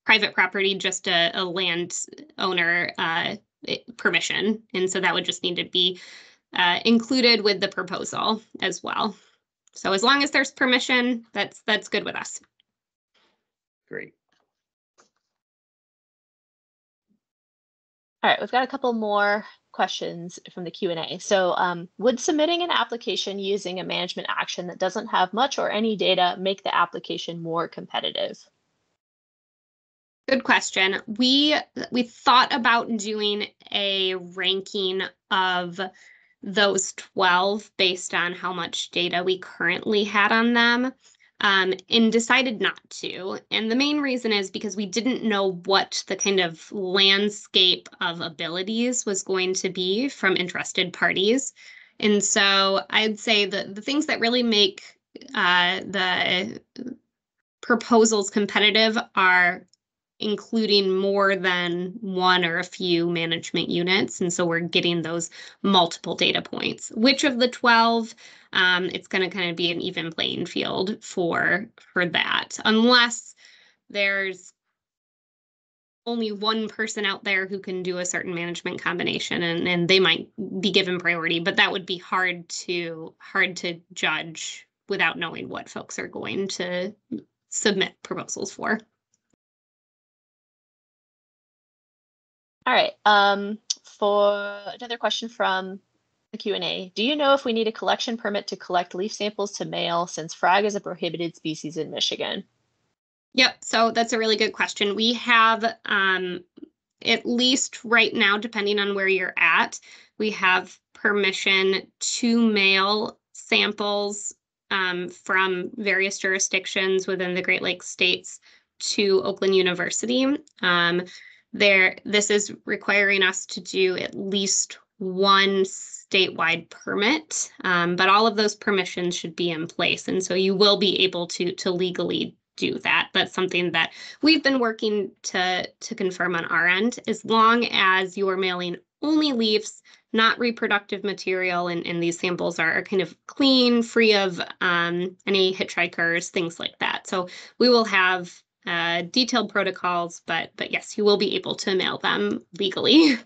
private property, just a landowner permission. And so that would just need to be included with the proposal as well. So as long as there's permission, that's good with us. Great. All right, we've got a couple more questions from the Q&A. So would submitting an application using a management action that doesn't have much or any data make the application more competitive? Good question. We thought about doing a ranking of those 12 based on how much data we currently had on them, and decided not to. And the main reason is because we didn't know what the kind of landscape of abilities was going to be from interested parties. And so I'd say that the things that really make the proposals competitive are including more than one or a few management units. And so we're getting those multiple data points. Which of the 12, it's going to kind of be an even playing field for that, unless there's only one person out there who can do a certain management combination, and they might be given priority, but that would be hard to judge without knowing what folks are going to submit proposals for. All right. For another question from the Q&A, do you know if we need a collection permit to collect leaf samples to mail, since frag is a prohibited species in Michigan? Yep, so that's a really good question. We have, at least right now, depending on where you're at, we have permission to mail samples from various jurisdictions within the Great Lakes states to Oakland University. This is requiring us to do at least one statewide permit, but all of those permissions should be in place, and so you will be able to legally do that. That's something that we've been working to confirm on our end. As long as you're mailing only leaves, not reproductive material, and these samples are kind of clean, free of any hitchhikers, things like that. So we will have detailed protocols, but yes, you will be able to mail them legally.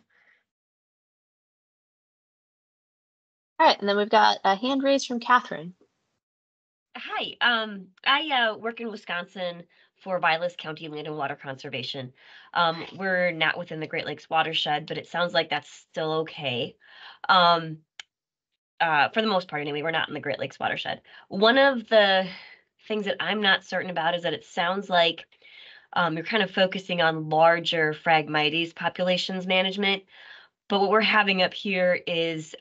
All right, and then we've got a hand raised from Catherine. Hi, I work in Wisconsin for Vilas County Land and Water Conservation. We're not within the Great Lakes watershed, but it sounds like that's still okay. For the most part anyway, we're not in the Great Lakes watershed. One of the things that I'm not certain about is that it sounds like you're kind of focusing on larger Phragmites populations management, but what we're having up here is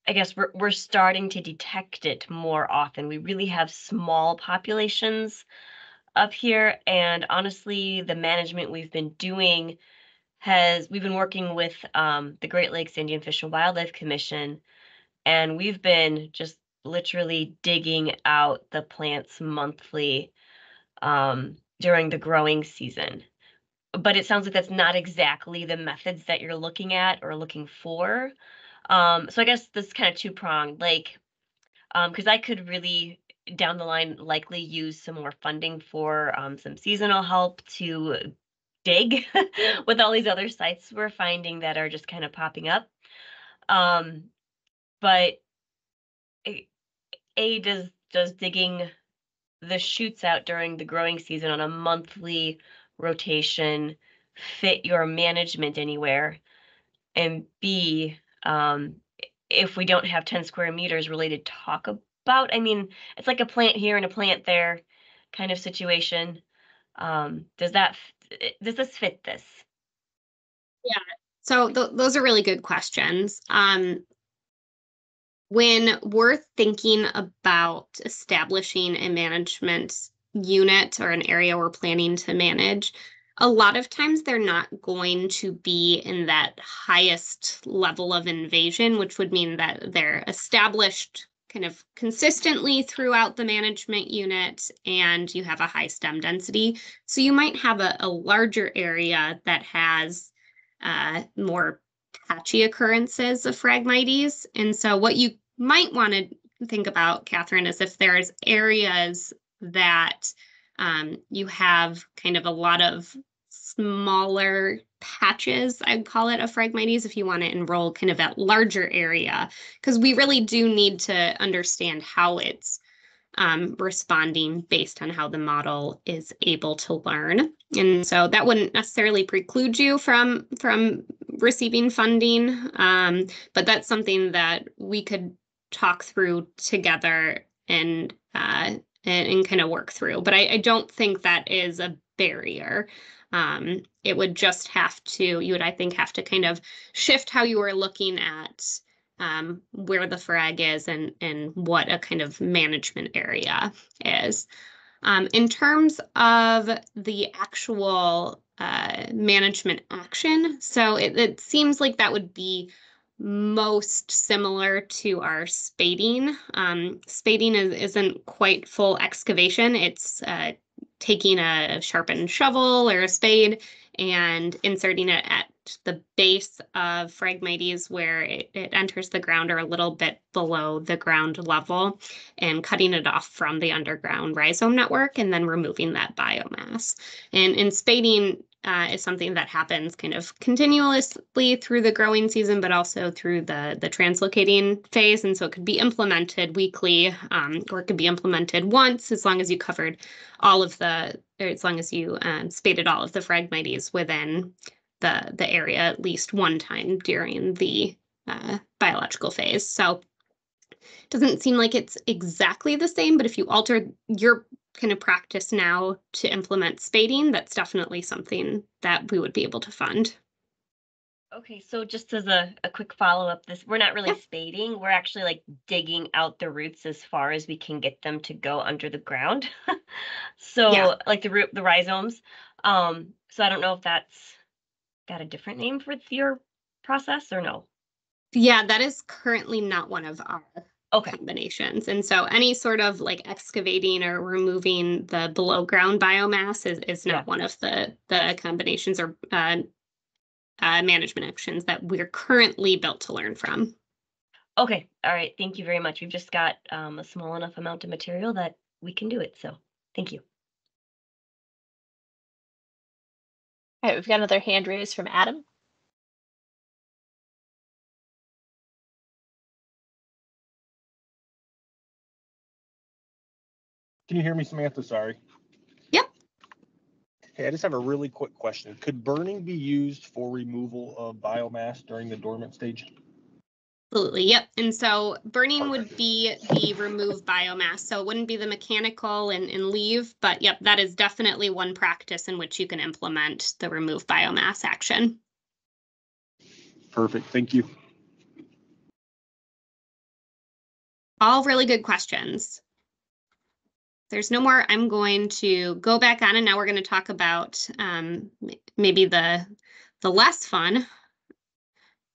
I guess we're starting to detect it more often. We really have small populations up here, and honestly, the management we've been doing we've been working with the Great Lakes Indian Fish and Wildlife Commission, and we've been just literally digging out the plants monthly during the growing season. But it sounds like that's not exactly the methods that you're looking at or looking for. So I guess this is kind of two-pronged, like, because I could really down the line likely use some more funding for some seasonal help to dig with all these other sites we're finding that are just kind of popping up. But does digging the shoots out during the growing season on a monthly rotation fit your management anywhere? And B, if we don't have 10 square meters really to talk about, I mean, it's like a plant here and a plant there kind of situation. Does this fit this? Yeah, so those are really good questions. When we're thinking about establishing a management unit or an area we're planning to manage, a lot of times they're not going to be in that highest level of invasion, which would mean that they're established kind of consistently throughout the management unit and you have a high stem density. So you might have a larger area that has more patchy occurrences of Phragmites. And so what you might want to think about, Catherine, is if there's areas that you have kind of a lot of smaller patches, I'd call it, of Phragmites, if you want to enroll kind of that larger area, because we really do need to understand how it's responding based on how the model is able to learn. And so that wouldn't necessarily preclude you from receiving funding, but that's something that we could talk through together and kind of work through. But I don't think that is a barrier. It would just you would, I think, have to kind of shift how you were looking at where the frag is and what a kind of management area is. In terms of the actual management action, so it seems like that would be most similar to our spading. Spading isn't quite full excavation. It's taking a sharpened shovel or a spade and inserting it at the base of Phragmites where it enters the ground or a little bit below the ground level and cutting it off from the underground rhizome network and then removing that biomass. And in spading, is something that happens kind of continuously through the growing season, but also through the translocating phase. And so it could be implemented weekly, or it could be implemented once, as long as you covered all of the, or as long as you spaded all of the Phragmites within the area at least one time during the biological phase. So it doesn't seem like it's exactly the same, but if you alter your kind of practice now to implement spading, that's definitely something that we would be able to fund. Okay, so just as a quick follow-up, we're not really spading, we're actually like digging out the roots as far as we can get them to go under the ground. So like the rhizomes. So I don't know if that's got a different name for your process or no? Yeah, that is currently not one of our combinations. And so any sort of like excavating or removing the below ground biomass is not one of the combinations or management actions that we're currently built to learn from. Okay, all right, thank you very much. We've just got a small enough amount of material that we can do it, so thank you. All right, we've got another hand raised from Adam. Can you hear me, Samantha? Sorry. Yep. Hey, I just have a really quick question. Could burning be used for removal of biomass during the dormant stage? Absolutely, yep. And so burning would be the remove biomass. So it wouldn't be the mechanical and leave, but yep, that is definitely one practice in which you can implement the remove biomass action. Perfect, thank you. All really good questions. There's no more. I'm going to go back on, and now we're going to talk about maybe the less fun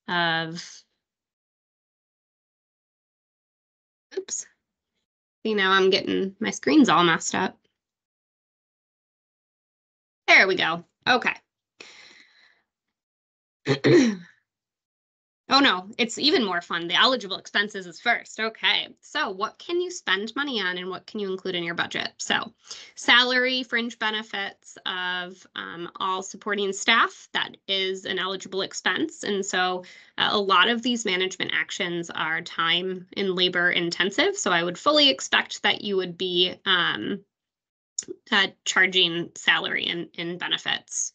of. Oops. See, now I'm getting my screen's all messed up. There we go. Okay. Oh no, it's even more fun. The eligible expenses is first. Okay, so what can you spend money on and what can you include in your budget? So salary, fringe benefits of all supporting staff, that is an eligible expense. And so a lot of these management actions are time and labor intensive. So I would fully expect that you would be charging salary and benefits.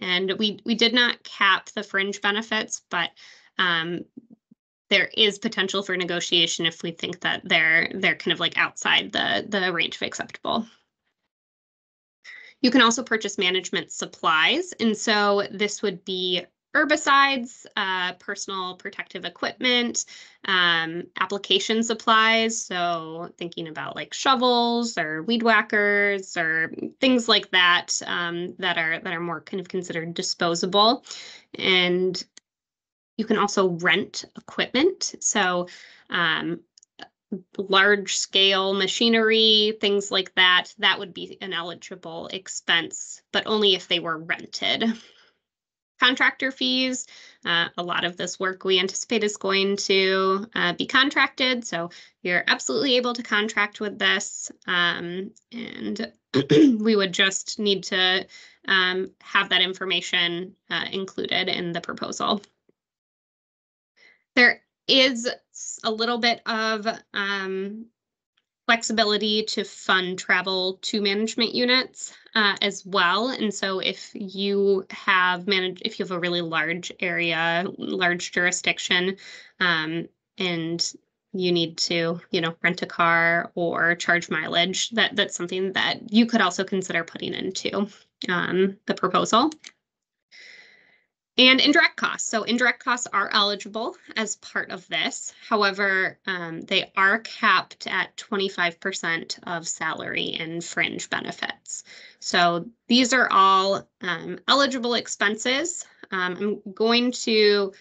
And we did not cap the fringe benefits, but there is potential for negotiation if we think that they're kind of like outside the range of acceptable. You can also purchase management supplies. And so this would be herbicides, personal protective equipment, application supplies. So thinking about like shovels or weed whackers or things like that, that are more kind of considered disposable. And you can also rent equipment. So large scale machinery, things like that, that would be an eligible expense, but only if they were rented. Contractor fees, a lot of this work we anticipate is going to be contracted. So you're absolutely able to contract with this. And we would just need to have that information included in the proposal. There is a little bit of flexibility to fund travel to management units as well. And so if you have a really large area, large jurisdiction, and you need to, rent a car or charge mileage, that's something that you could also consider putting into the proposal. And indirect costs. So indirect costs are eligible as part of this. However, they are capped at 25% of salary and fringe benefits. So these are all eligible expenses. I'm going to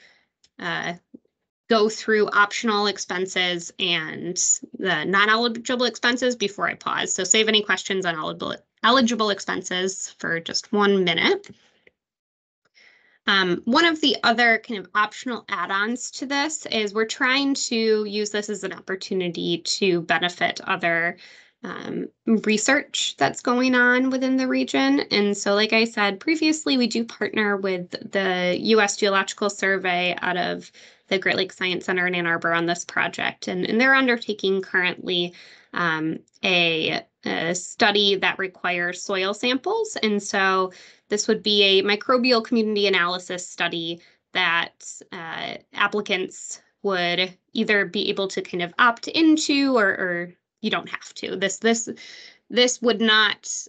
go through optional expenses and the non-eligible expenses before I pause. So save any questions on eligible expenses for just 1 minute. One of the other kind of optional add-ons to this is we're trying to use this as an opportunity to benefit other research that's going on within the region. And so, like I said previously, we do partner with the U.S. Geological Survey out of the Great Lakes Science Center in Ann Arbor on this project. And they're undertaking currently a study that requires soil samples. And so this would be a microbial community analysis study that applicants would either be able to kind of opt into or you don't have to. This would not,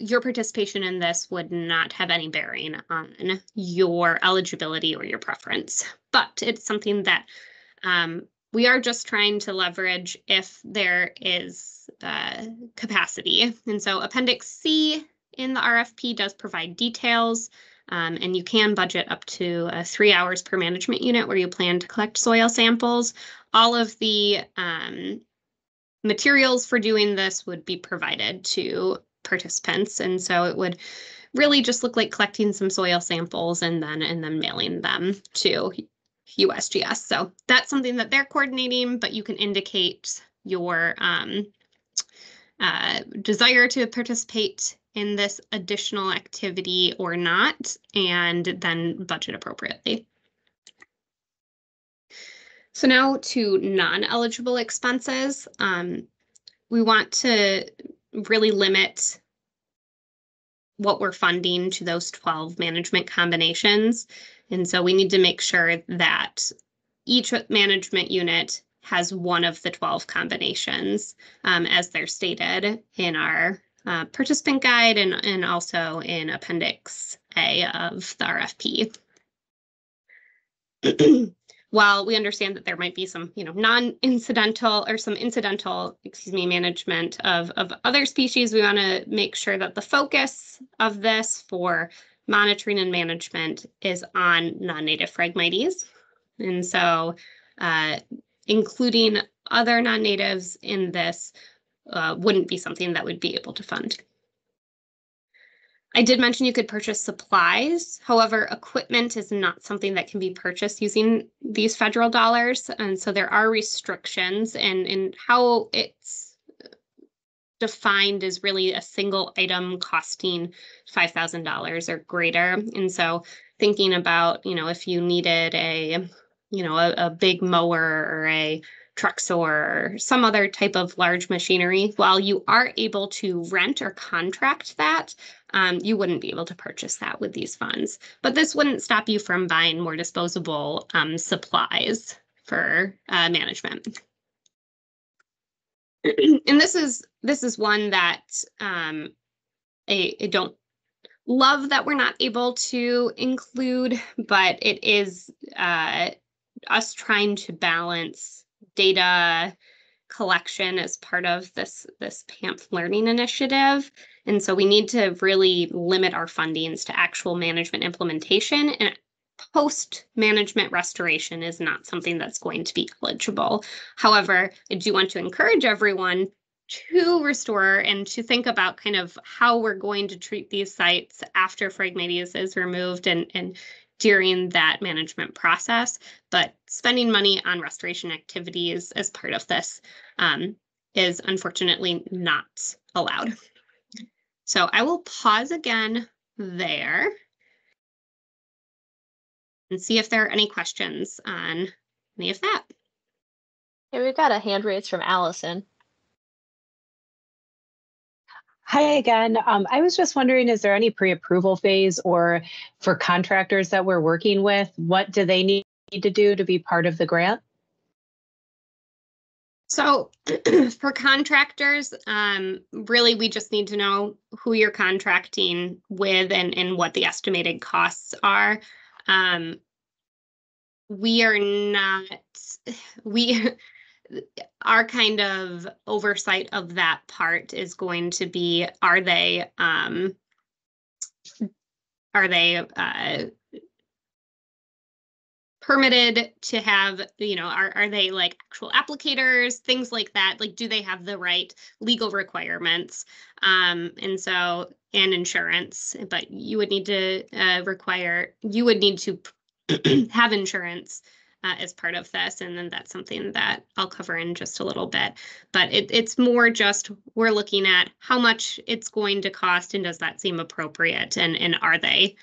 your participation in this would not have any bearing on your eligibility or your preference, but it's something that we are just trying to leverage if there is capacity. And so Appendix C in the RFP does provide details, and you can budget up to 3 hours per management unit where you plan to collect soil samples. All of the materials for doing this would be provided to participants. And so it would really just look like collecting some soil samples and then mailing them to USGS. So that's something that they're coordinating, but you can indicate your desire to participate in this additional activity or not, and then budget appropriately. So now to non-eligible expenses. We want to really limit what we're funding to those 12 management combinations. And so we need to make sure that each management unit has one of the 12 combinations as they're stated in our participant guide and also in Appendix A of the RFP. While we understand that there might be some, non-incidental or some incidental, management of other species, we want to make sure that the focus of this for monitoring and management is on non-native Phragmites. And so including other non-natives in this wouldn't be something that would be able to fund. I did mention you could purchase supplies. However, equipment is not something that can be purchased using these federal dollars. And so there are restrictions, and how it's defined is really a single item costing $5,000 or greater. And so thinking about, if you needed a big mower or a truck saw or some other type of large machinery, while you are able to rent or contract that, you wouldn't be able to purchase that with these funds. But this wouldn't stop you from buying more disposable supplies for management. And this is one that I don't love that we're not able to include, but it is us trying to balance data collection as part of this PAMF learning initiative. And so we need to really limit our fundings to actual management implementation, and post-management restoration is not something that's going to be eligible. However, I do want to encourage everyone to restore and to think about kind of how we're going to treat these sites after Phragmites is removed and during that management process. But spending money on restoration activities as part of this is unfortunately not allowed. So I will pause again there and see if there are any questions on any of that. Okay, we've got a hand raised from Allison. Hi again. I was just wondering, is there any pre-approval phase, or for contractors that we're working with, what do they need to do to be part of the grant? So for contractors, really, we just need to know who you're contracting with and what the estimated costs are. Our kind of oversight of that part is going to be, are they permitted to have, are they like actual applicators, things like that? Like, do they have the right legal requirements? And insurance, but you would need to have insurance as part of this. And then that's something that I'll cover in just a little bit. But it's more just we're looking at how much it's going to cost and does that seem appropriate? And are they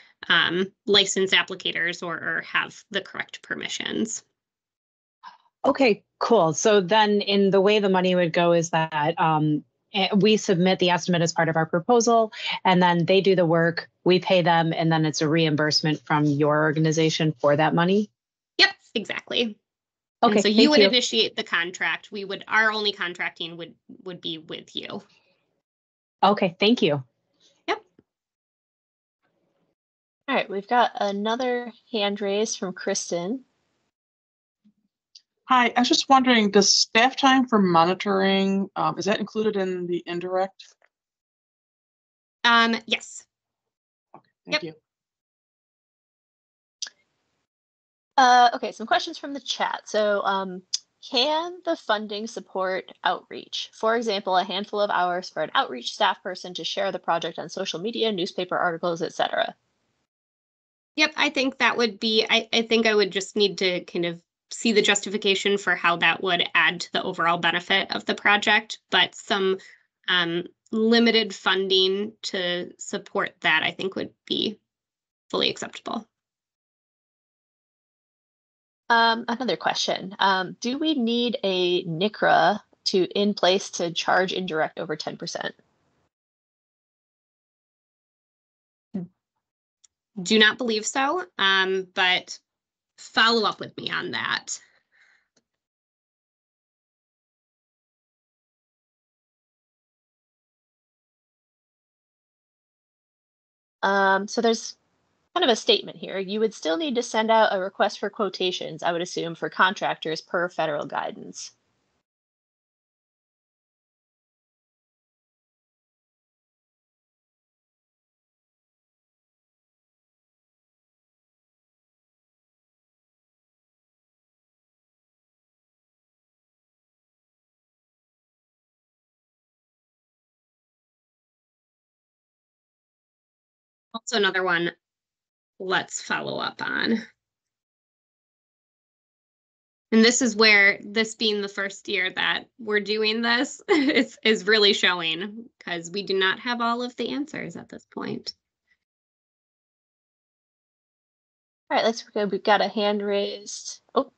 licensed applicators or have the correct permissions? Okay, cool. So then in the way the money would go is that we submit the estimate as part of our proposal, and then they do the work, we pay them, and then it's a reimbursement from your organization for that money? Yep, exactly. Okay, and so you would you. initiate the contract. Our only contracting would be with you. Okay, thank you. Yep. All right, we've got another hand raised from Kristen. Hi, I was just wondering, does staff time for monitoring, is that included in the indirect? Yes. Okay, thank you. Okay, some questions from the chat. So can the funding support outreach? For example, a handful of hours for an outreach staff person to share the project on social media, newspaper articles, etc. Yep, I think that would be, I think I would just need to kind of see the justification for how that would add to the overall benefit of the project, but some limited funding to support that I think would be fully acceptable. Another question. Do we need a NICRA in place to charge indirect over 10%? Do not believe so, but follow up with me on that. So there's kind of a statement here. You would still need to send out a request for quotations, I would assume, for contractors per federal guidance. Also another one, let's follow up on. And this is where this being the first year that we're doing this is really showing, because we do not have all of the answers at this point. All right, let's go. We've got a hand raised. Oh,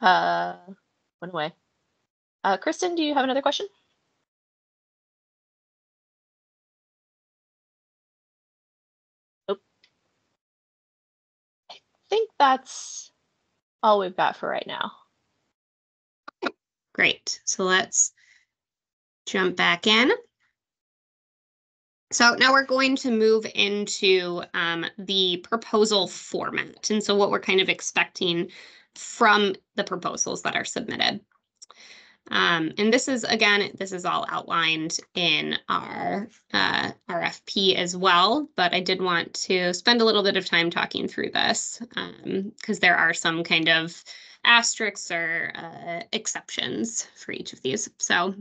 went away. Kristen, do you have another question? Nope. I think that's all we've got for right now. Great. So let's jump back in. So now we're going to move into the proposal format. And so what we're kind of expecting from the proposals that are submitted. And this is, again, this is all outlined in our RFP as well, but I did want to spend a little bit of time talking through this because there are some kind of asterisks or exceptions for each of these. So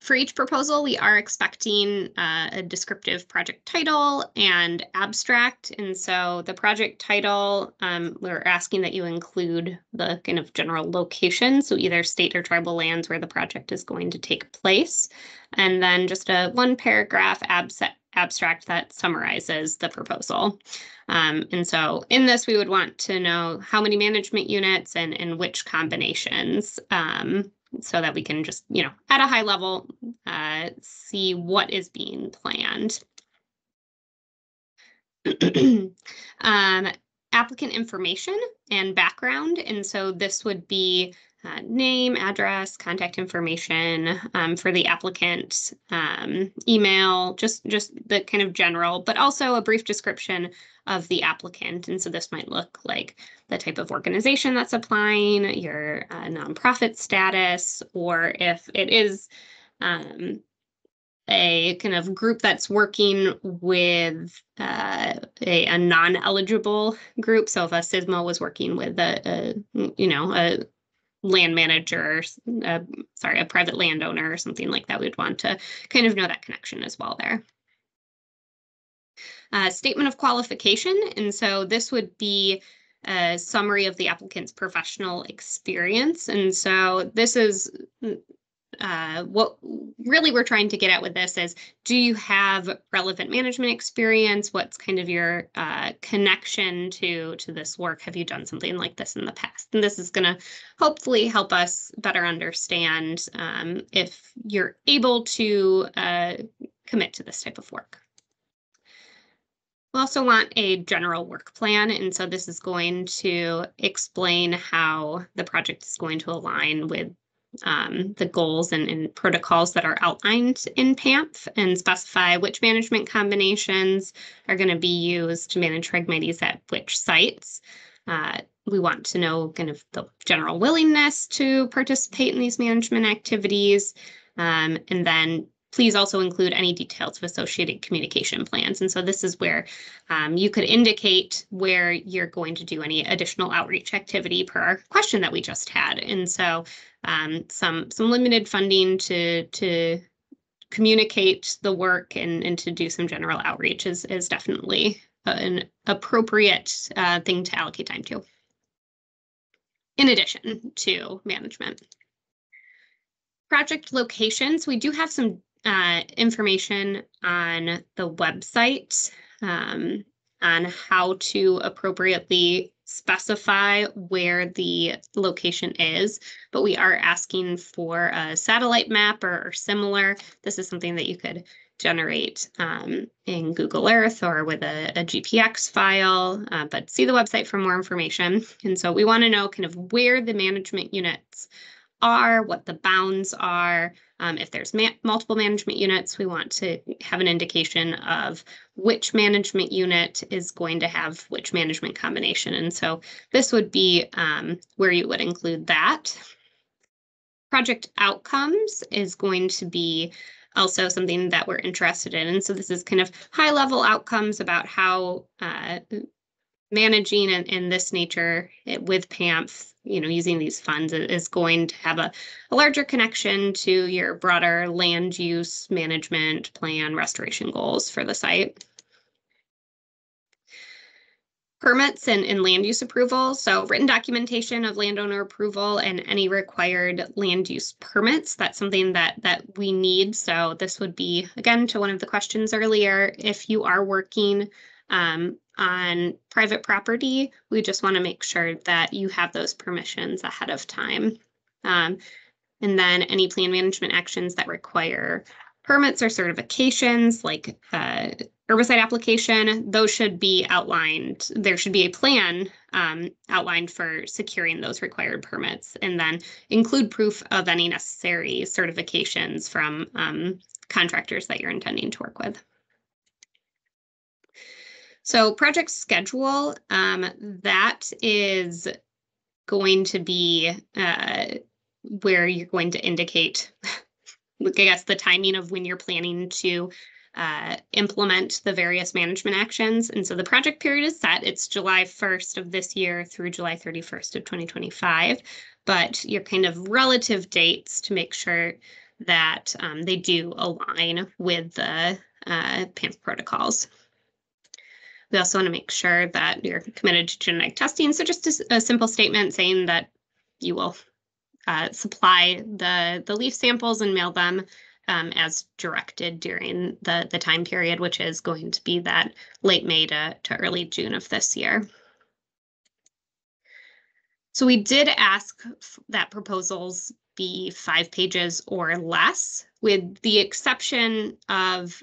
for each proposal, we are expecting a descriptive project title and abstract. And so the project title, we're asking that you include the kind of general location, so either state or tribal lands where the project is going to take place. And then just a one paragraph abstract that summarizes the proposal. And so in this, we would want to know how many management units and which combinations, so that we can just, at a high level, see what is being planned. Applicant information and background. And so this would be name, address, contact information for the applicant, email, just the kind of general, but also a brief description of the applicant. And so this might look like the type of organization that's applying, your nonprofit status, or if it is a kind of group that's working with a non-eligible group. So if a SISMO was working with a land manager, a private landowner or something like that, we'd want to kind of know that connection as well there. Statement of qualification. And so this would be a summary of the applicant's professional experience. And so this is what really we're trying to get at with this is, do you have relevant management experience? What's kind of your connection to this work? Have you done something like this in the past? And this is going to hopefully help us better understand if you're able to commit to this type of work. We also want a general work plan, and so this is going to explain how the project is going to align with the goals and protocols that are outlined in PAMF, and specify which management combinations are going to be used to manage Phragmites at which sites. We want to know kind of the general willingness to participate in these management activities, and then please also include any details of associated communication plans. And so this is where you could indicate where you're going to do any additional outreach activity per our question that we just had. And so some limited funding to communicate the work and to do some general outreach is definitely an appropriate thing to allocate time to, in addition to management. Project locations, we do have some information on the website on how to appropriately specify where the location is, but we are asking for a satellite map or similar. This is something that you could generate in Google Earth or with a GPX file, but see the website for more information. And so we want to know kind of where the management units are, what the bounds are. If there's multiple management units, we want to have an indication of which management unit is going to have which management combination. And so this would be where you would include that. Project outcomes is going to be also something that we're interested in. And so this is kind of high-level outcomes about how managing in this nature with PAMF, using these funds is going to have a larger connection to your broader land use management plan restoration goals for the site. Permits and land use approval. So written documentation of landowner approval and any required land use permits. That's something that we need. So this would be, again, to one of the questions earlier, if you are working on private property, we just want to make sure that you have those permissions ahead of time. And then any plan management actions that require permits or certifications, like herbicide application, those should be outlined. There should be a plan outlined for securing those required permits, and then include proof of any necessary certifications from contractors that you're intending to work with. So project schedule, that is going to be where you're going to indicate, I guess, the timing of when you're planning to implement the various management actions. And so the project period is set. It's July 1st of this year through July 31st of 2025. But your kind of relative dates to make sure that they do align with the PAMF protocols. We also want to make sure that you're committed to genetic testing. So just a simple statement saying that you will supply the leaf samples and mail them as directed during the time period, which is going to be that late May to early June of this year. So we did ask that proposals be 5 pages or less, with the exception of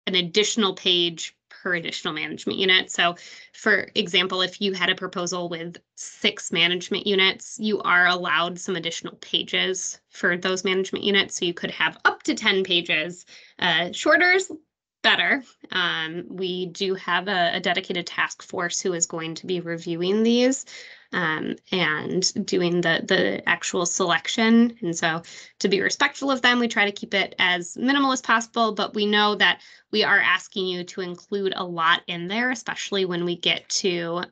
an additional page per additional management unit. So for example, if you had a proposal with 6 management units, you are allowed some additional pages for those management units. So you could have up to 10 pages. Shorter is better. We do have a dedicated task force who is going to be reviewing these and doing the actual selection. And so to be respectful of them, we try to keep it as minimal as possible, but we know that we are asking you to include a lot in there, especially when we get to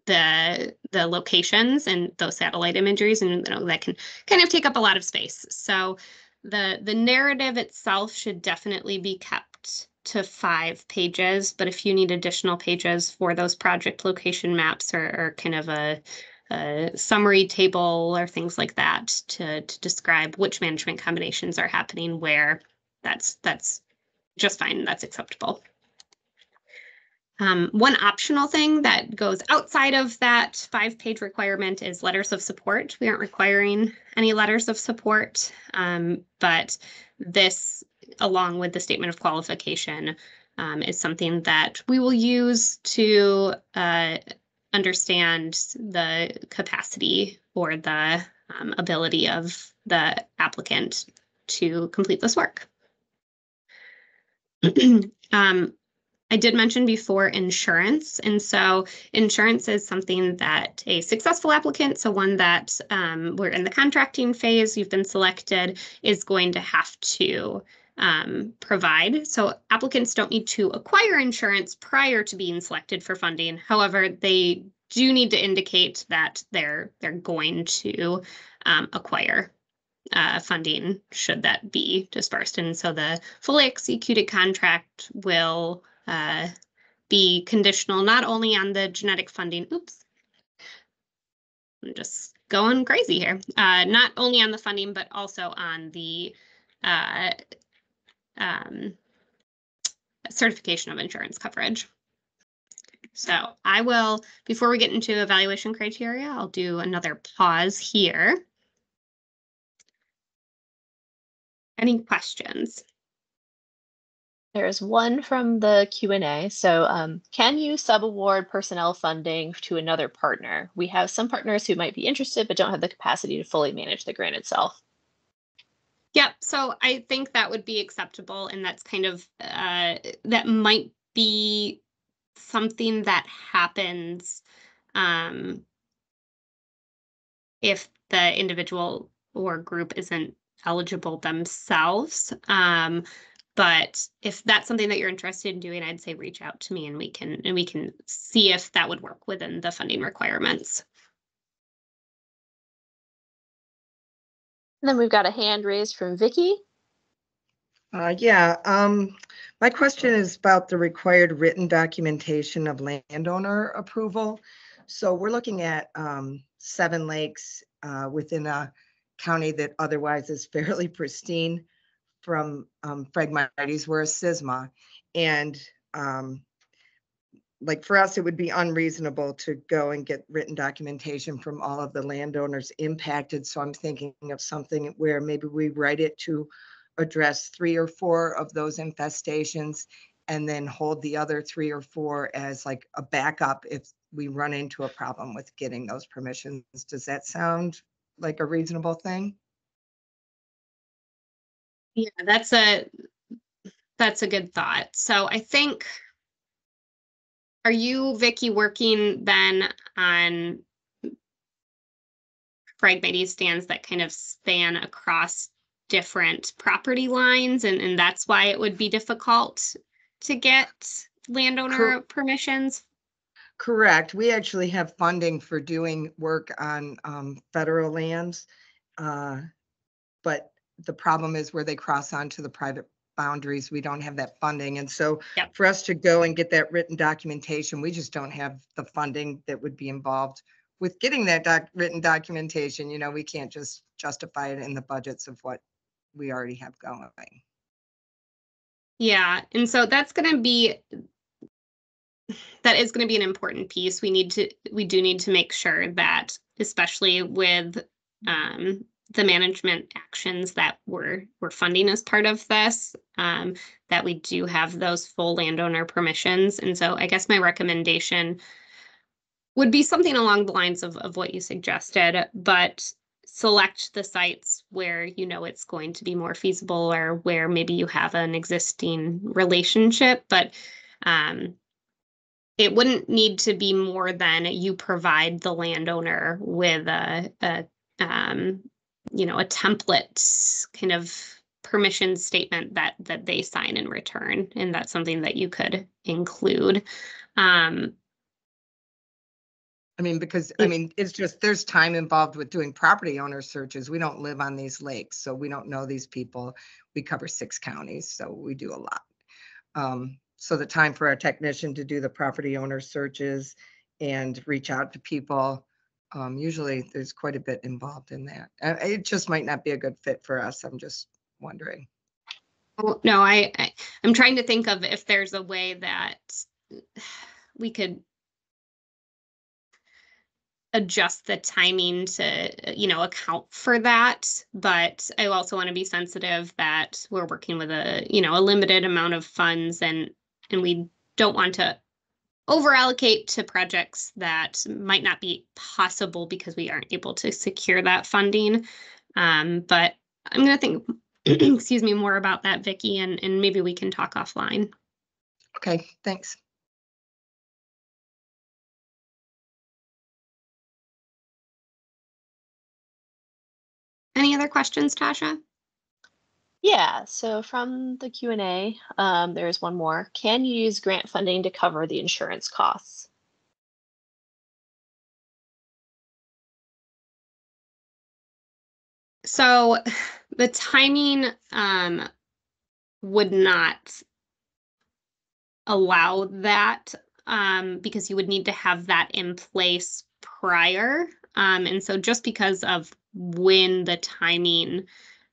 the locations and those satellite imageries, and that can kind of take up a lot of space. So the narrative itself should definitely be kept to 5 pages, but if you need additional pages for those project location maps or kind of a summary table or things like that to describe which management combinations are happening where, that's just fine. That's acceptable. One optional thing that goes outside of that 5-page requirement is letters of support. We aren't requiring any letters of support, but this, along with the statement of qualification, is something that we will use to understand the capacity or the ability of the applicant to complete this work. I did mention before insurance, and so insurance is something that a successful applicant, so one that we're in the contracting phase, you've been selected, is going to have to provide. So applicants don't need to acquire insurance prior to being selected for funding. However, they do need to indicate that they're going to acquire funding should that be dispersed. And so the fully executed contract will be conditional not only on the genetic funding, oops, I'm just going crazy here, not only on the funding, but also on the certification of insurance coverage. So I will, before we get into evaluation criteria, I'll do another pause here. Any questions? There's one from the Q&A. So can you subaward personnel funding to another partner? We have some partners who might be interested but don't have the capacity to fully manage the grant itself. Yep, so I think that would be acceptable, and that's kind of, that might be something that happens if the individual or group isn't eligible themselves. But if that's something that you're interested in doing, I'd say reach out to me and we can see if that would work within the funding requirements. And then we've got a hand raised from Vicky. My question is about the required written documentation of landowner approval. So we're looking at 7 lakes within a county that otherwise is fairly pristine from Phragmites. We're a SISMA, and like for us, it would be unreasonable to go and get written documentation from all of the landowners impacted. So I'm thinking of something where maybe we write it to address 3 or 4 of those infestations and then hold the other 3 or 4 as like a backup if we run into a problem with getting those permissions. Does that sound like a reasonable thing? Yeah, that's a good thought. So I think, are you, Vicky, working then on Phragmites stands that kind of span across different property lines, and that's why it would be difficult to get landowner permissions? Correct. We actually have funding for doing work on federal lands, but the problem is where they cross onto the private boundaries, we don't have that funding. And so for us to go and get that written documentation, we just don't have the funding that would be involved with getting that written documentation. You know, we can't just justify it in the budgets of what we already have going. Yeah, and so that is going to be an important piece. We do need to make sure that, especially with the management actions that we're funding as part of this, that we do have those full landowner permissions. And so I guess my recommendation would be something along the lines of what you suggested, but select the sites where you know it's going to be more feasible or where maybe you have an existing relationship, but it wouldn't need to be more than you provide the landowner with a template kind of permission statement that they sign in return, and that's something that you could include. It's just, there's time involved with doing property owner searches. We don't live on these lakes, so we don't know these people. We cover 6 counties, so we do a lot. So the time for our technician to do the property owner searches and reach out to people, usually there's quite a bit involved in that. It just might not be a good fit for us. I'm just wondering. Oh, no, I'm trying to think of if there's a way that we could adjust the timing to, account for that. But I also want to be sensitive that we're working with a limited amount of funds, and we don't want to over allocate to projects that might not be possible because we aren't able to secure that funding. But I'm going to think, excuse me, more about that, Vicki, and maybe we can talk offline. Okay, thanks. Any other questions, Tasha? Yeah, so from the Q&A, there's one more. Can you use grant funding to cover the insurance costs? So the timing would not allow that because you would need to have that in place prior. And so just because of when the timing,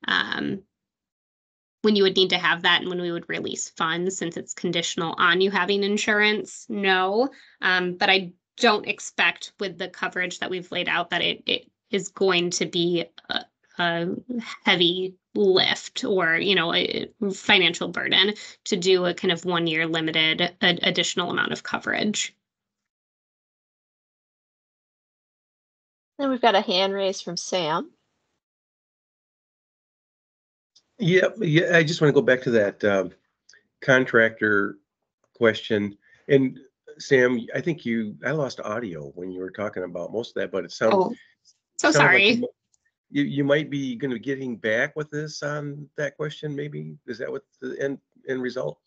when you would need to have that and when we would release funds, since it's conditional on you having insurance, no. But I don't expect with the coverage that we've laid out that it is going to be a heavy lift or, a financial burden to do a kind of 1 year limited additional amount of coverage. Then we've got a hand raised from Sam. Yeah, I just want to go back to that contractor question. And Sam, I think I lost audio when you were talking about most of that, but it sounded sorry. Like you might be going to be getting back with us on that question. Maybe is that what the end result?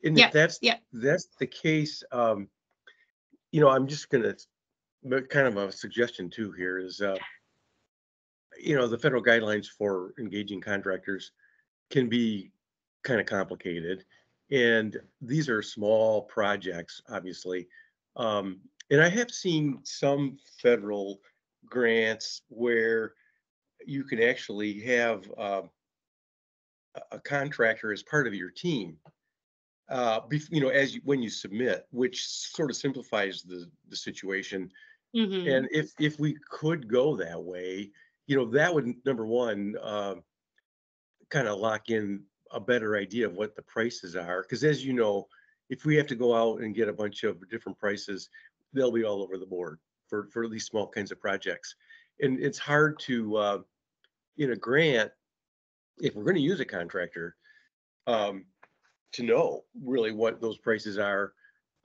And if that's the case, I'm just going to kind of a suggestion too here is, the federal guidelines for engaging contractors can be kind of complicated, and these are small projects, obviously. And I have seen some federal grants where you can actually have a contractor as part of your team, when you submit, which sort of simplifies the situation. Mm-hmm. And if we could go that way, that would, number one, kind of lock in a better idea of what the prices are. Because as you know, if we have to go out and get a bunch of different prices, they'll be all over the board for these small kinds of projects. And it's hard to, in a grant, if we're going to use a contractor, to know really what those prices are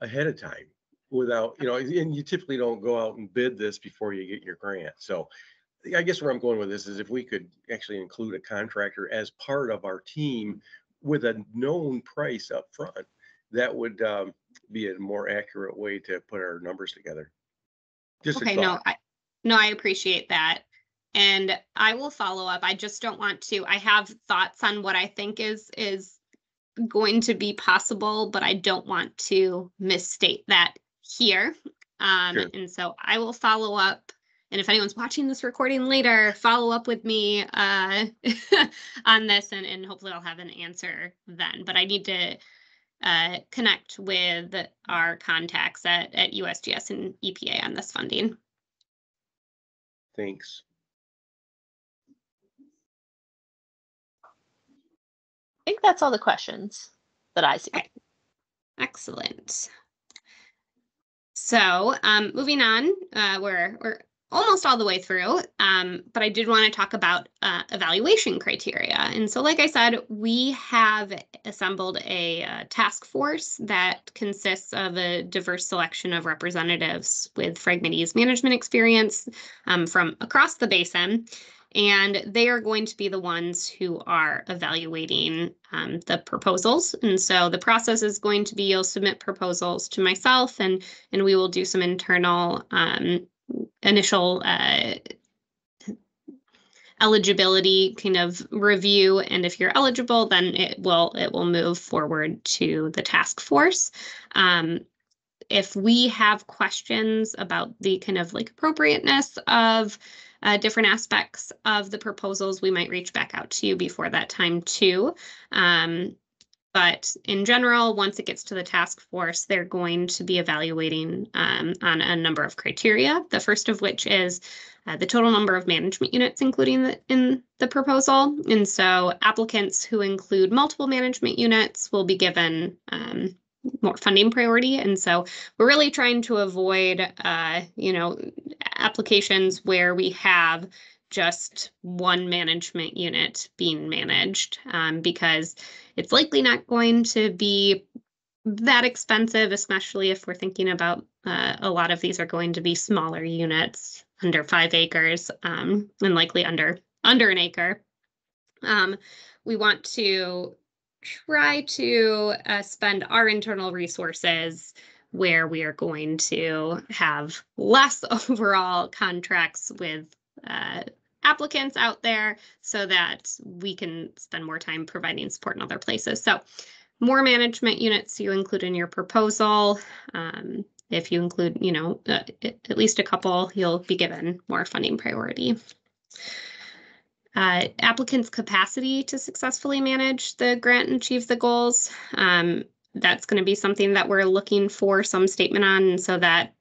ahead of time without, and you typically don't go out and bid this before you get your grant. So I guess where I'm going with this is if we could actually include a contractor as part of our team with a known price up front, that would be a more accurate way to put our numbers together. Just okay, I appreciate that. And I will follow up. I just don't want to, I have thoughts on what I think is going to be possible, but I don't want to misstate that here. Sure. And so I will follow up. And if anyone's watching this recording later, follow up with me on this, and hopefully I'll have an answer then. But I need to connect with our contacts at USGS and EPA on this funding. Thanks. I think that's all the questions that I see. Okay. Excellent. So moving on, we're almost all the way through, but I did want to talk about evaluation criteria. And so, like I said, we have assembled a task force that consists of a diverse selection of representatives with Phragmites management experience from across the basin. And they are going to be the ones who are evaluating the proposals. And so the process is going to be you'll submit proposals to myself, and we will do some internal initial eligibility kind of review, and if you're eligible, then it will move forward to the task force. If we have questions about the kind of like appropriateness of different aspects of the proposals, we might reach back out to you before that time too. But in general, once it gets to the task force, they're going to be evaluating on a number of criteria. The first of which is the total number of management units including in the proposal. And so applicants who include multiple management units will be given more funding priority. And so we're really trying to avoid, applications where we have just one management unit being managed, because it's likely not going to be that expensive, especially if we're thinking about a lot of these are going to be smaller units under 5 acres, and likely under an acre. We want to try to spend our internal resources where we are going to have less overall contracts with applicants out there, so that we can spend more time providing support in other places. So more management units you include in your proposal. If you include, at least a couple, you'll be given more funding priority. Applicants' capacity to successfully manage the grant and achieve the goals. That's going to be something that we're looking for some statement on, and so that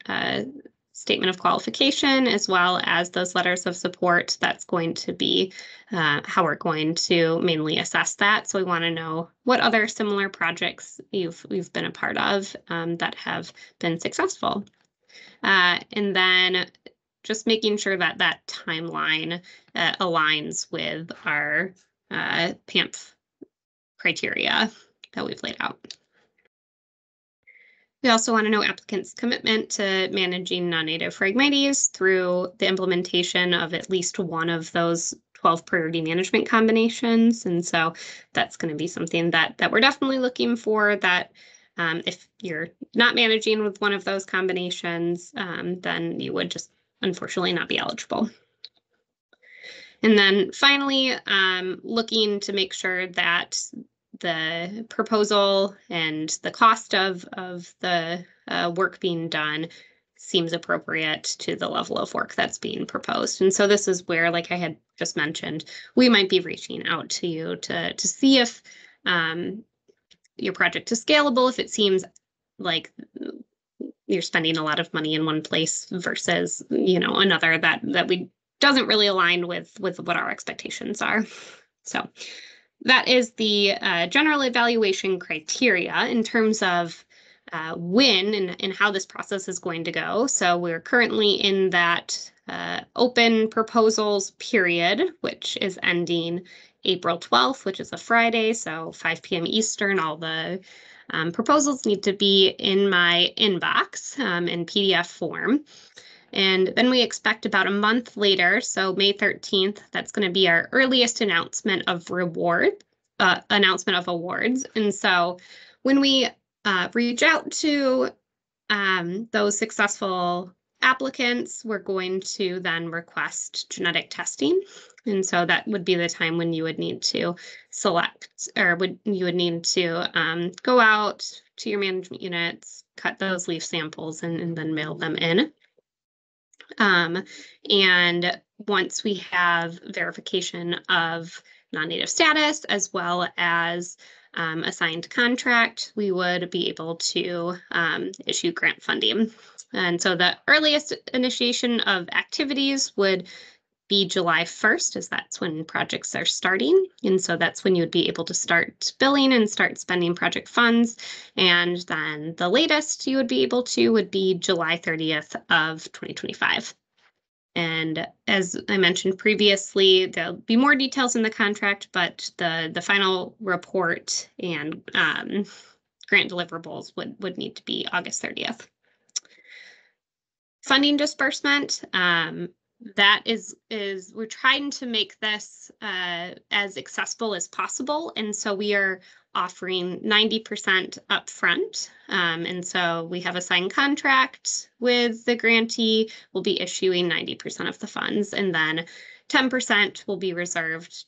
statement of qualification as well as those letters of support, that's going to be how we're going to mainly assess that. So we want to know what other similar projects you've been a part of that have been successful. And then just making sure that that timeline aligns with our PAMF criteria that we've laid out. We also want to know applicants' commitment to managing non-native Phragmites through the implementation of at least one of those 12 priority management combinations. And so that's going to be something that we're definitely looking for, that if you're not managing with one of those combinations, then you would just unfortunately not be eligible. And then finally, looking to make sure that the proposal and the cost of the work being done seems appropriate to the level of work that's being proposed. And so this is where, like I had just mentioned, we might be reaching out to you to see if your project is scalable, if it seems like you're spending a lot of money in one place versus, another that we doesn't really align with what our expectations are. So that is the general evaluation criteria in terms of when and how this process is going to go. So we're currently in that open proposals period, which is ending April 12th, which is a Friday, so 5 p.m. Eastern. All the proposals need to be in my inbox in PDF form. And then we expect about a month later, so May 13th, that's going to be our earliest announcement of awards. And so when we reach out to those successful applicants, we're going to then request genetic testing. And so that would be the time when you would need to select, or you would need to go out to your management units, cut those leaf samples, and then mail them in. And once we have verification of non-native status as well as a signed contract, we would be able to issue grant funding. And so the earliest initiation of activities would be July 1st, as that's when projects are starting. And so that's when you would be able to start billing and start spending project funds. And then the latest you would be able to would be July 30th of 2025. And as I mentioned previously, there'll be more details in the contract, but the final report and grant deliverables would need to be August 30th. Funding disbursement. that is we're trying to make this as accessible as possible. And so we are offering 90% upfront. And so we have a signed contract with the grantee. We'll be issuing 90% of the funds, and then 10% will be reserved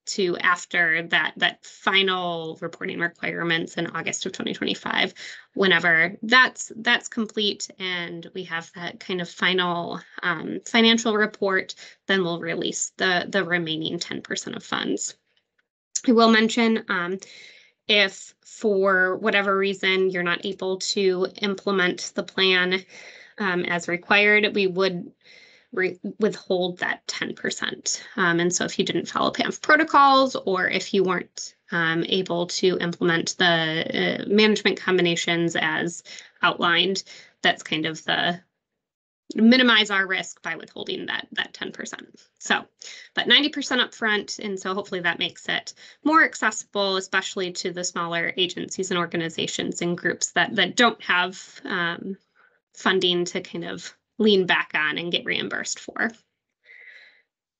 to after that final reporting requirements in August of 2025. Whenever that's complete and we have that kind of final financial report, then we'll release the remaining 10% of funds. I will mention if for whatever reason you're not able to implement the plan as required, we would withhold that 10%. And so if you didn't follow PAMF protocols, or if you weren't able to implement the management combinations as outlined, that's kind of the minimize our risk by withholding that 10%. So, but 90% upfront, and so hopefully that makes it more accessible, especially to the smaller agencies and organizations and groups that don't have funding to kind of lean back on and get reimbursed for.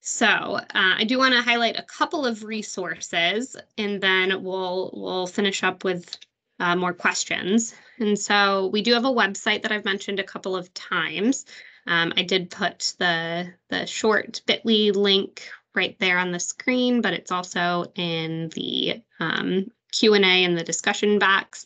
So I do want to highlight a couple of resources, and then we'll finish up with more questions. And so we do have a website that I've mentioned a couple of times. I did put the short bit.ly link right there on the screen, but it's also in the Q&A in the discussion box.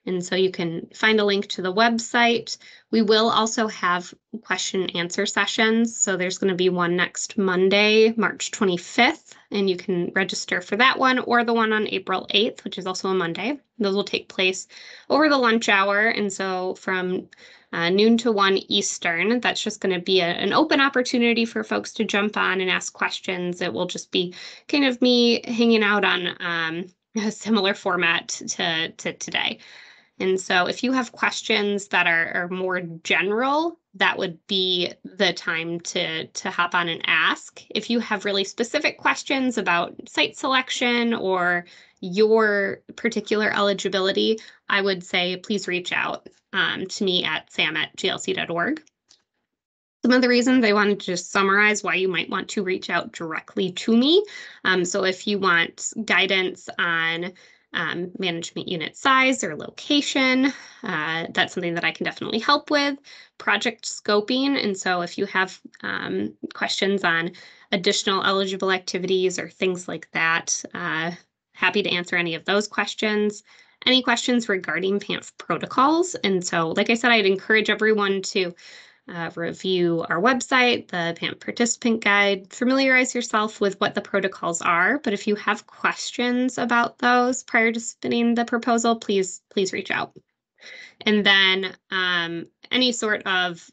And so you can find a link to the website. We will also have question and answer sessions. So there's going to be one next Monday, March 25th, and you can register for that one or the one on April 8th, which is also a Monday. Those will take place over the lunch hour. And so from noon to 1 Eastern, that's just going to be an open opportunity for folks to jump on and ask questions. It will just be kind of me hanging out on a similar format to today. And so if you have questions that are more general, that would be the time to hop on and ask. If you have really specific questions about site selection or your particular eligibility, I would say please reach out to me at sam@glc.org. Some of the reasons I wanted to just summarize why you might want to reach out directly to me. So if you want guidance on management unit size or location, that's something that I can definitely help with. Project scoping, and so if you have questions on additional eligible activities or things like that, happy to answer any of those questions. Any questions regarding PAMF protocols, and so like I said, I'd encourage everyone to review our website, the PAMF participant guide, familiarize yourself with what the protocols are. But if you have questions about those prior to submitting the proposal, please reach out. And then any sort of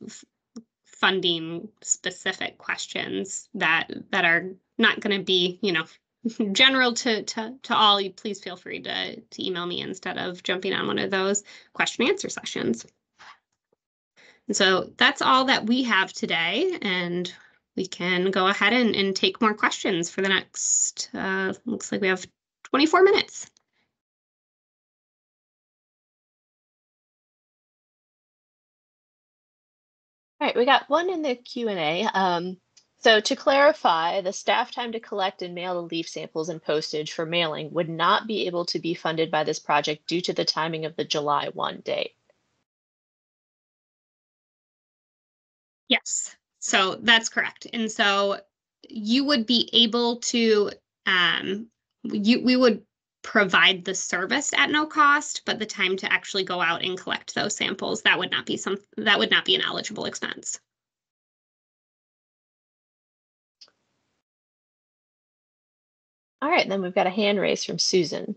funding specific questions that are not going to be, general to all, you please feel free to email me instead of jumping on one of those question and answer sessions. And so that's all that we have today, and we can go ahead and take more questions for the next, looks like we have 24 minutes. All right, we got one in the Q&A. So to clarify, the staff time to collect and mail the leaf samples and postage for mailing would not be able to be funded by this project due to the timing of the July 1 date. Yes, so that's correct. And so you would be able to, we would provide the service at no cost, but the time to actually go out and collect those samples, that would not be an eligible expense. All right, then we've got a hand raised from Susan.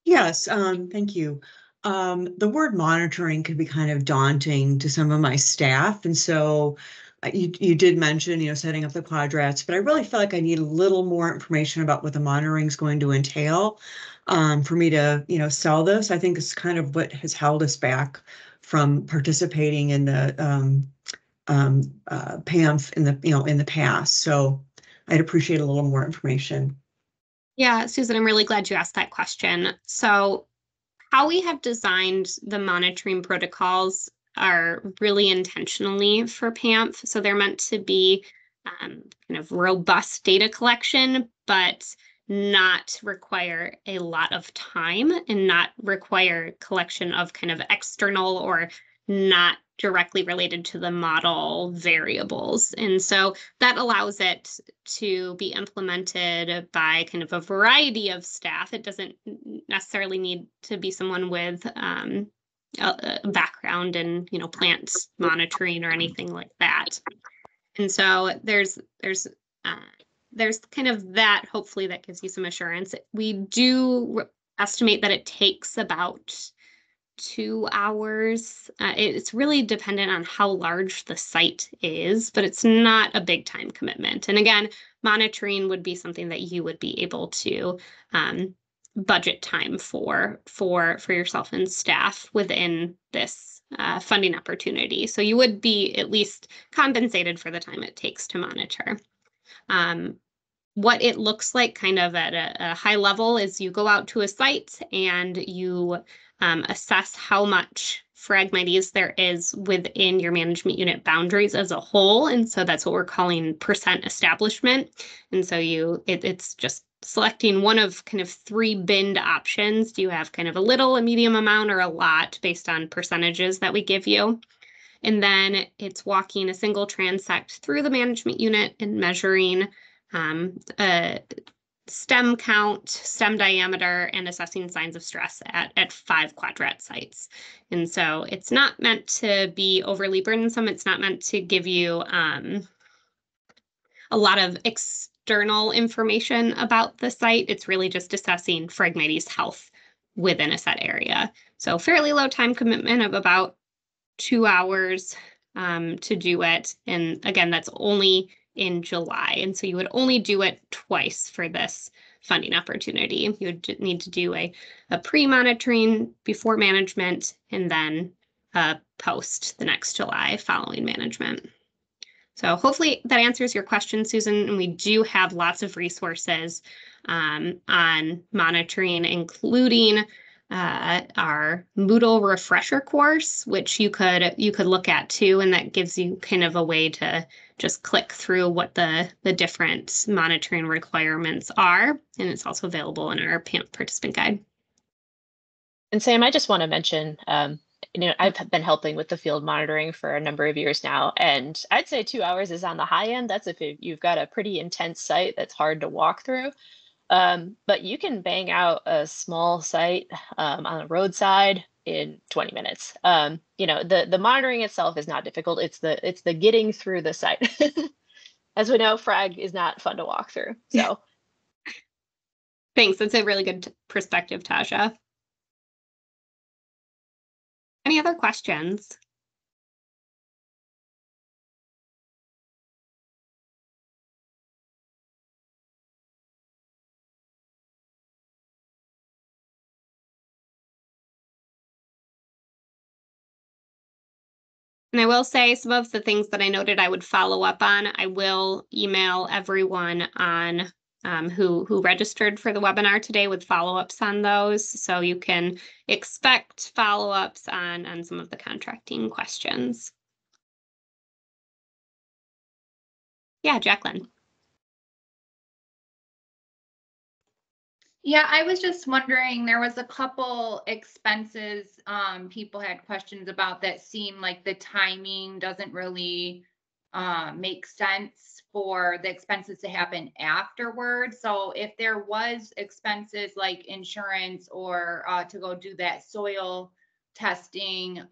Yes, thank you. The word monitoring could be kind of daunting to some of my staff. And so you did mention, setting up the quadrats, but I really feel like I need a little more information about what the monitoring is going to entail for me to, sell this. I think it's kind of what has held us back from participating in the PAMF in the past. So I'd appreciate a little more information. Yeah, Susan, I'm really glad you asked that question. So how we have designed the monitoring protocols are really intentionally for PAMF. So they're meant to be kind of robust data collection, but not require a lot of time and not require collection of kind of external or not directly related to the model variables. And so that allows it to be implemented by kind of a variety of staff. It doesn't necessarily need to be someone with a background in, plant monitoring or anything like that. And so there's kind of that, hopefully that gives you some assurance. We do estimate that it takes about 2 hours. It's really dependent on how large the site is, but it's not a big time commitment. And again, monitoring would be something that you would be able to budget time for yourself and staff within this funding opportunity. So you would be at least compensated for the time it takes to monitor. What it looks like kind of at a high level is you go out to a site and you assess how much Phragmites there is within your management unit boundaries as a whole. And so that's what we're calling percent establishment. And so it's just selecting one of kind of 3 binned options. Do you have kind of a little, a medium amount, or a lot based on percentages that we give you? And then it's walking a single transect through the management unit and measuring a stem count, stem diameter, and assessing signs of stress at 5 quadrat sites. And so it's not meant to be overly burdensome. It's not meant to give you a lot of external information about the site. It's really just assessing Phragmites health within a set area. So fairly low time commitment of about 2 hours to do it. And again, that's only in July. And so you would only do it twice for this funding opportunity. You would need to do a pre-monitoring before management and then post the next July following management. So hopefully that answers your question, Susan. And we do have lots of resources on monitoring, including our Moodle refresher course, which you could look at too, and that gives you kind of a way to just click through what the different monitoring requirements are, and it's also available in our PAMF participant guide. And Sam, I just want to mention, I've been helping with the field monitoring for a number of years now, and I'd say 2 hours is on the high end. That's if you've got a pretty intense site that's hard to walk through. But you can bang out a small site on the roadside in 20 minutes. The monitoring itself is not difficult. It's the getting through the site. As we know, Frag is not fun to walk through. So thanks. That's a really good perspective, Tasha. Any other questions? And I will say some of the things that I noted I would follow up on. I will email everyone on who registered for the webinar today with follow-ups on those. So you can expect follow-ups on some of the contracting questions. Yeah, Jacqueline. Yeah, I was just wondering, there was a couple expenses people had questions about that seemed like the timing doesn't really make sense for the expenses to happen afterwards. So if there was expenses like insurance or to go do that soil testing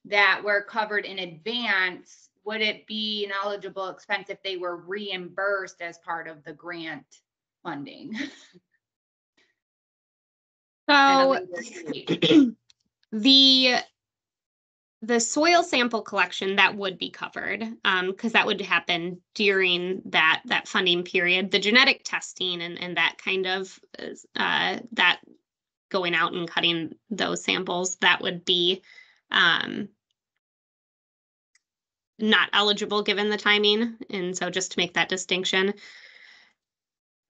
that were covered in advance, would it be an eligible expense if they were reimbursed as part of the grant funding? So the soil sample collection, that would be covered because that would happen during that funding period. The genetic testing and that kind of that going out and cutting those samples, that would be not eligible given the timing. And so just to make that distinction,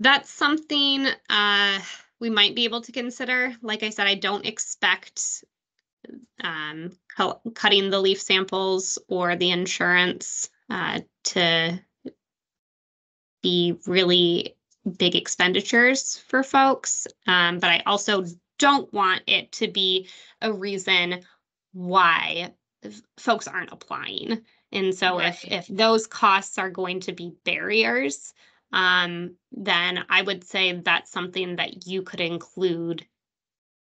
that's something we might be able to consider. Like I said, I don't expect cutting the leaf samples or the insurance to be really big expenditures for folks. But I also don't want it to be a reason why folks aren't applying. And so if those costs are going to be barriers, then I would say that's something that you could include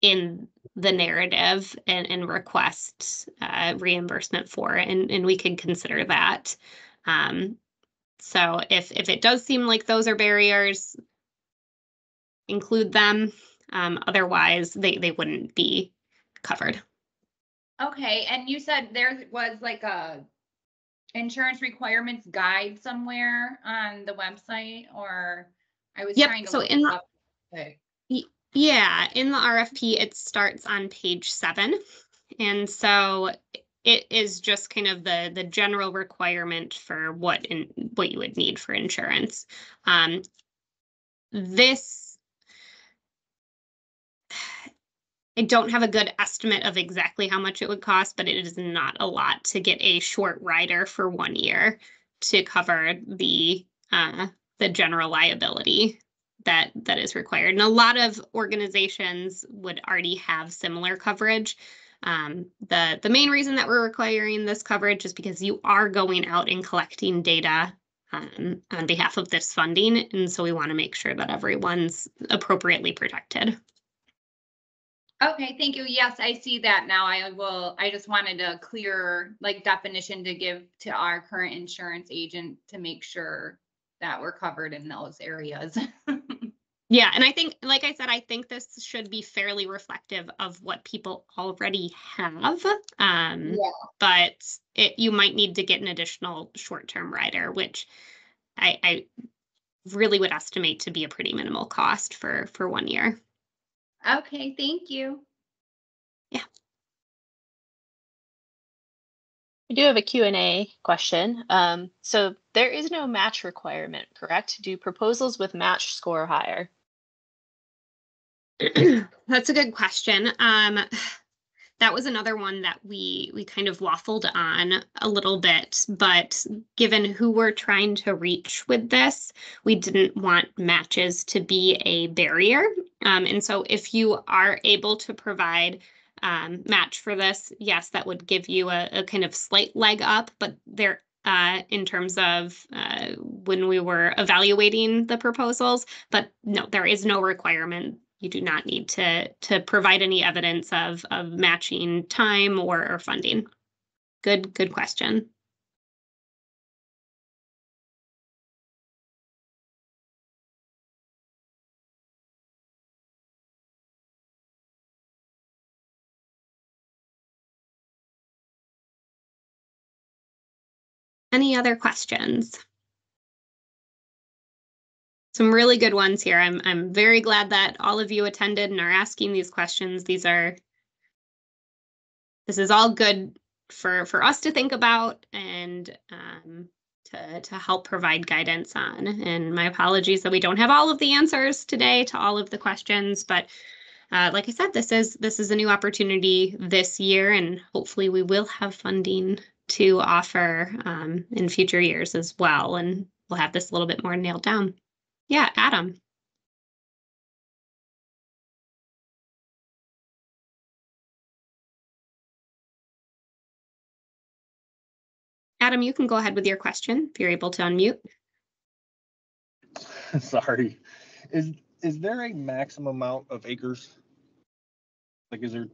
in the narrative and request reimbursement for, and we can consider that. So if it does seem like those are barriers, include them. Otherwise, they wouldn't be covered. Okay, and you said there was like a insurance requirements guide somewhere on the website, or I was trying to so look in it the up. Okay. yeah, in the RFP, it starts on page 7. And so it is just kind of the general requirement for what you would need for insurance. This, I don't have a good estimate of exactly how much it would cost, but it is not a lot to get a short rider for 1 year to cover the general liability that is required. And a lot of organizations would already have similar coverage. The main reason that we're requiring this coverage is because you are going out and collecting data on behalf of this funding. And so we want to make sure that everyone's appropriately protected. Okay, thank you. Yes, I see that now. I just wanted a clear definition to give to our current insurance agent to make sure that we're covered in those areas. Yeah, and I think, like I said, I think this should be fairly reflective of what people already have. But you might need to get an additional short-term rider, which I really would estimate to be a pretty minimal cost for 1 year. Okay, thank you. Yeah. We do have a Q&A question. So there is no match requirement, correct? Do proposals with match score higher? That's a good question. That was another one that we kind of waffled on a little bit, but given who we're trying to reach with this, we didn't want matches to be a barrier. And so if you are able to provide match for this, yes, that would give you a kind of slight leg up, but there in terms of when we were evaluating the proposals, but no, there is no requirement. You do not need to provide any evidence of matching time or funding. Good question. Any other questions? Some really good ones here. I'm very glad that all of you attended and are asking these questions. This is all good for us to think about and to help provide guidance on. And my apologies that we don't have all of the answers today to all of the questions, but like I said, this is a new opportunity this year, and hopefully we will have funding to offer in future years as well, and we'll have this a little bit more nailed down. Yeah, Adam. Adam, you can go ahead with your question if you're able to unmute. Sorry. Is there a maximum amount of acres? Like, is there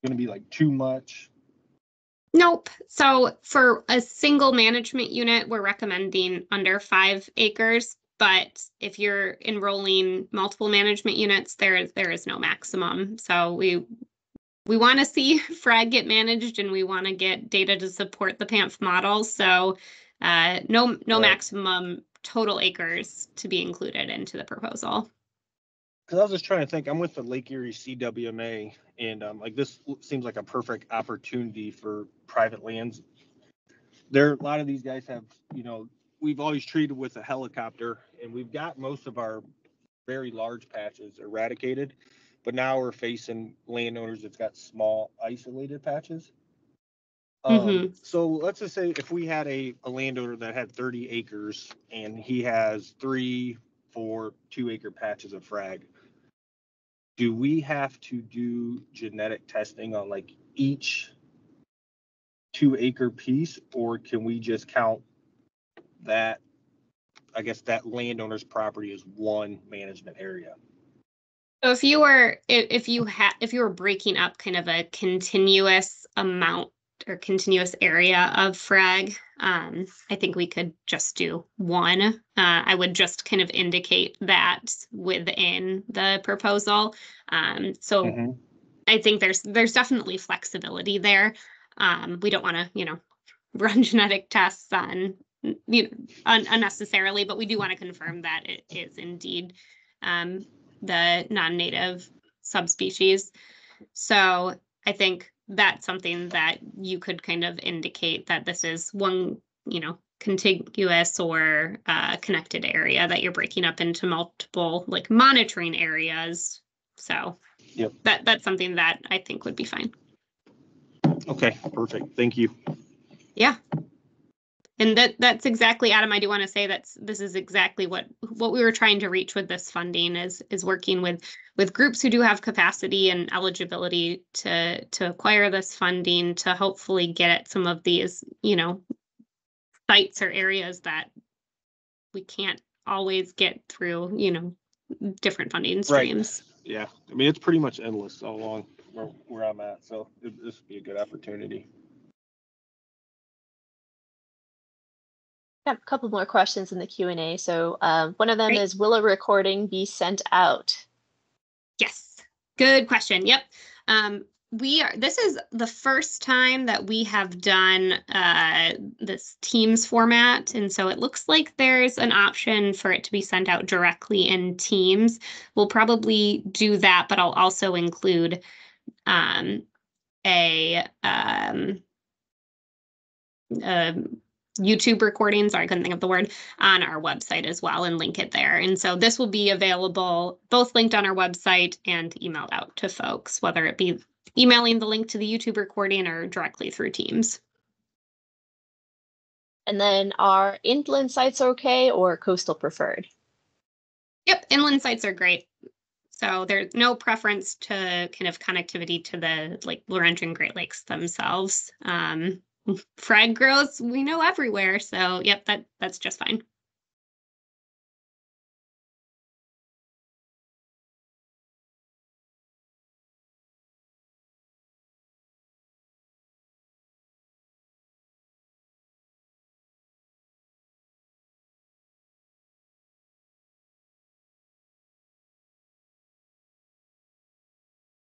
going to be like too much? Nope. So for a single management unit, we're recommending under 5 acres. But if you're enrolling multiple management units, there is no maximum. So we want to see frag get managed, and we want to get data to support the PAMF model. So no maximum total acres to be included into the proposal. Because I was just trying to think, I'm with the Lake Erie CWMA, and like this seems like a perfect opportunity for private lands. A lot of these guys have, we've always treated with a helicopter, and we've got most of our very large patches eradicated. but now we're facing landowners that's got small isolated patches. So let's just say if we had a landowner that had 30 acres and he has 3, 4, 2-acre patches of frag, do we have to do genetic testing on like each 2-acre piece, or can we just count that, I guess, that landowner's property as one management area? So if you were breaking up kind of a continuous amount or continuous area of frag, I think we could just do one. I would just kind of indicate that within the proposal. So I think there's definitely flexibility there. We don't want to, run genetic tests on, unnecessarily, but we do want to confirm that it is indeed the non-native subspecies. So I think that's something that you could kind of indicate that this is one, contiguous or connected area that you're breaking up into multiple like monitoring areas. So that's something that I think would be fine. Okay, perfect. Thank you. Yeah. And that's exactly, Adam, I do want to say this is exactly what we were trying to reach with this funding is working with groups who do have capacity and eligibility to acquire this funding to hopefully get at some of these, sites or areas that we can't always get through, different funding streams. Right. Yeah. I mean, it's pretty much endless all along where I'm at. So this would be a good opportunity. I have a couple more questions in the Q&A. So one of them is, will a recording be sent out? Yes, good question. Yep. This is the first time that we have done this Teams format. And so it looks like there's an option for it to be sent out directly in Teams. We'll probably do that, but I'll also include YouTube recording, sorry, I couldn't think of the word, on our website as well and link it there. And so this will be available, both linked on our website and emailed out to folks, whether it be emailing the link to the YouTube recording or directly through Teams. And then are inland sites okay or coastal preferred? Yep, inland sites are great. So there's no preference to kind of connectivity to the like Laurentian Great Lakes themselves. Frag grows, we know, everywhere. So yep, that's just fine.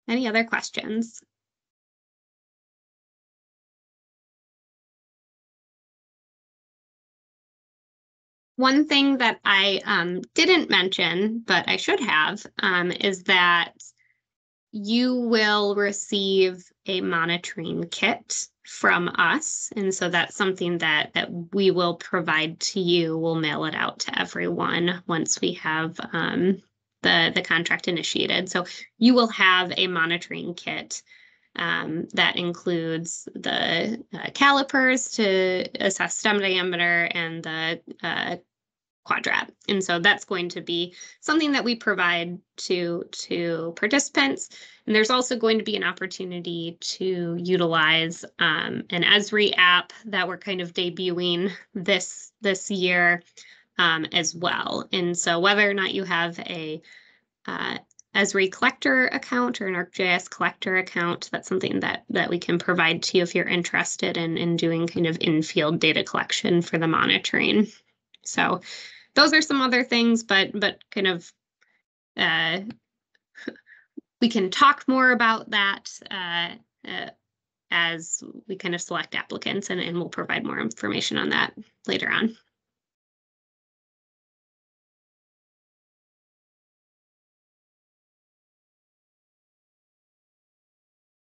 Any other questions? One thing that I didn't mention, but I should have, is that you will receive a monitoring kit from us. And so that's something that we will provide to you. We'll mail it out to everyone once we have the contract initiated. So you will have a monitoring kit that includes the calipers to assess stem diameter and the quadrat. And so that's going to be something that we provide to participants. And there's also going to be an opportunity to utilize an Esri app that we're kind of debuting this year as well. And so whether or not you have a Esri collector account or an ArcGIS collector account, that's something that we can provide to you if you're interested in doing kind of in-field data collection for the monitoring. So those are some other things, but kind of we can talk more about that as we kind of select applicants, and we'll provide more information on that later on.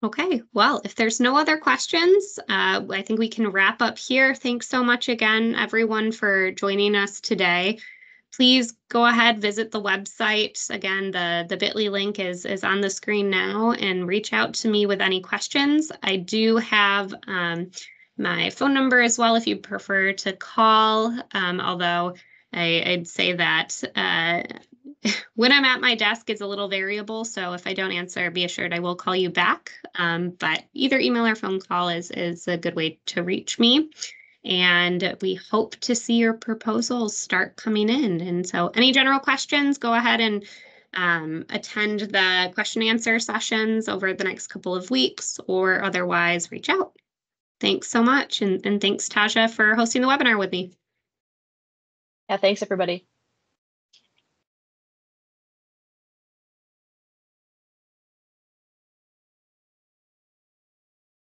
Okay, well, if there's no other questions, I think we can wrap up here. Thanks so much again, everyone, for joining us today. please go ahead, visit the website. Again, the bit.ly link is on the screen now, and reach out to me with any questions. I do have my phone number as well if you prefer to call, although I'd say that when I'm at my desk is a little variable, so if I don't answer, be assured I will call you back. But either email or phone call is a good way to reach me. And we hope to see your proposals start coming in. And so any general questions, go ahead and attend the question and answer sessions over the next couple of weeks, or otherwise reach out. Thanks so much. And thanks, Tasha, for hosting the webinar with me. Yeah, thanks, everybody.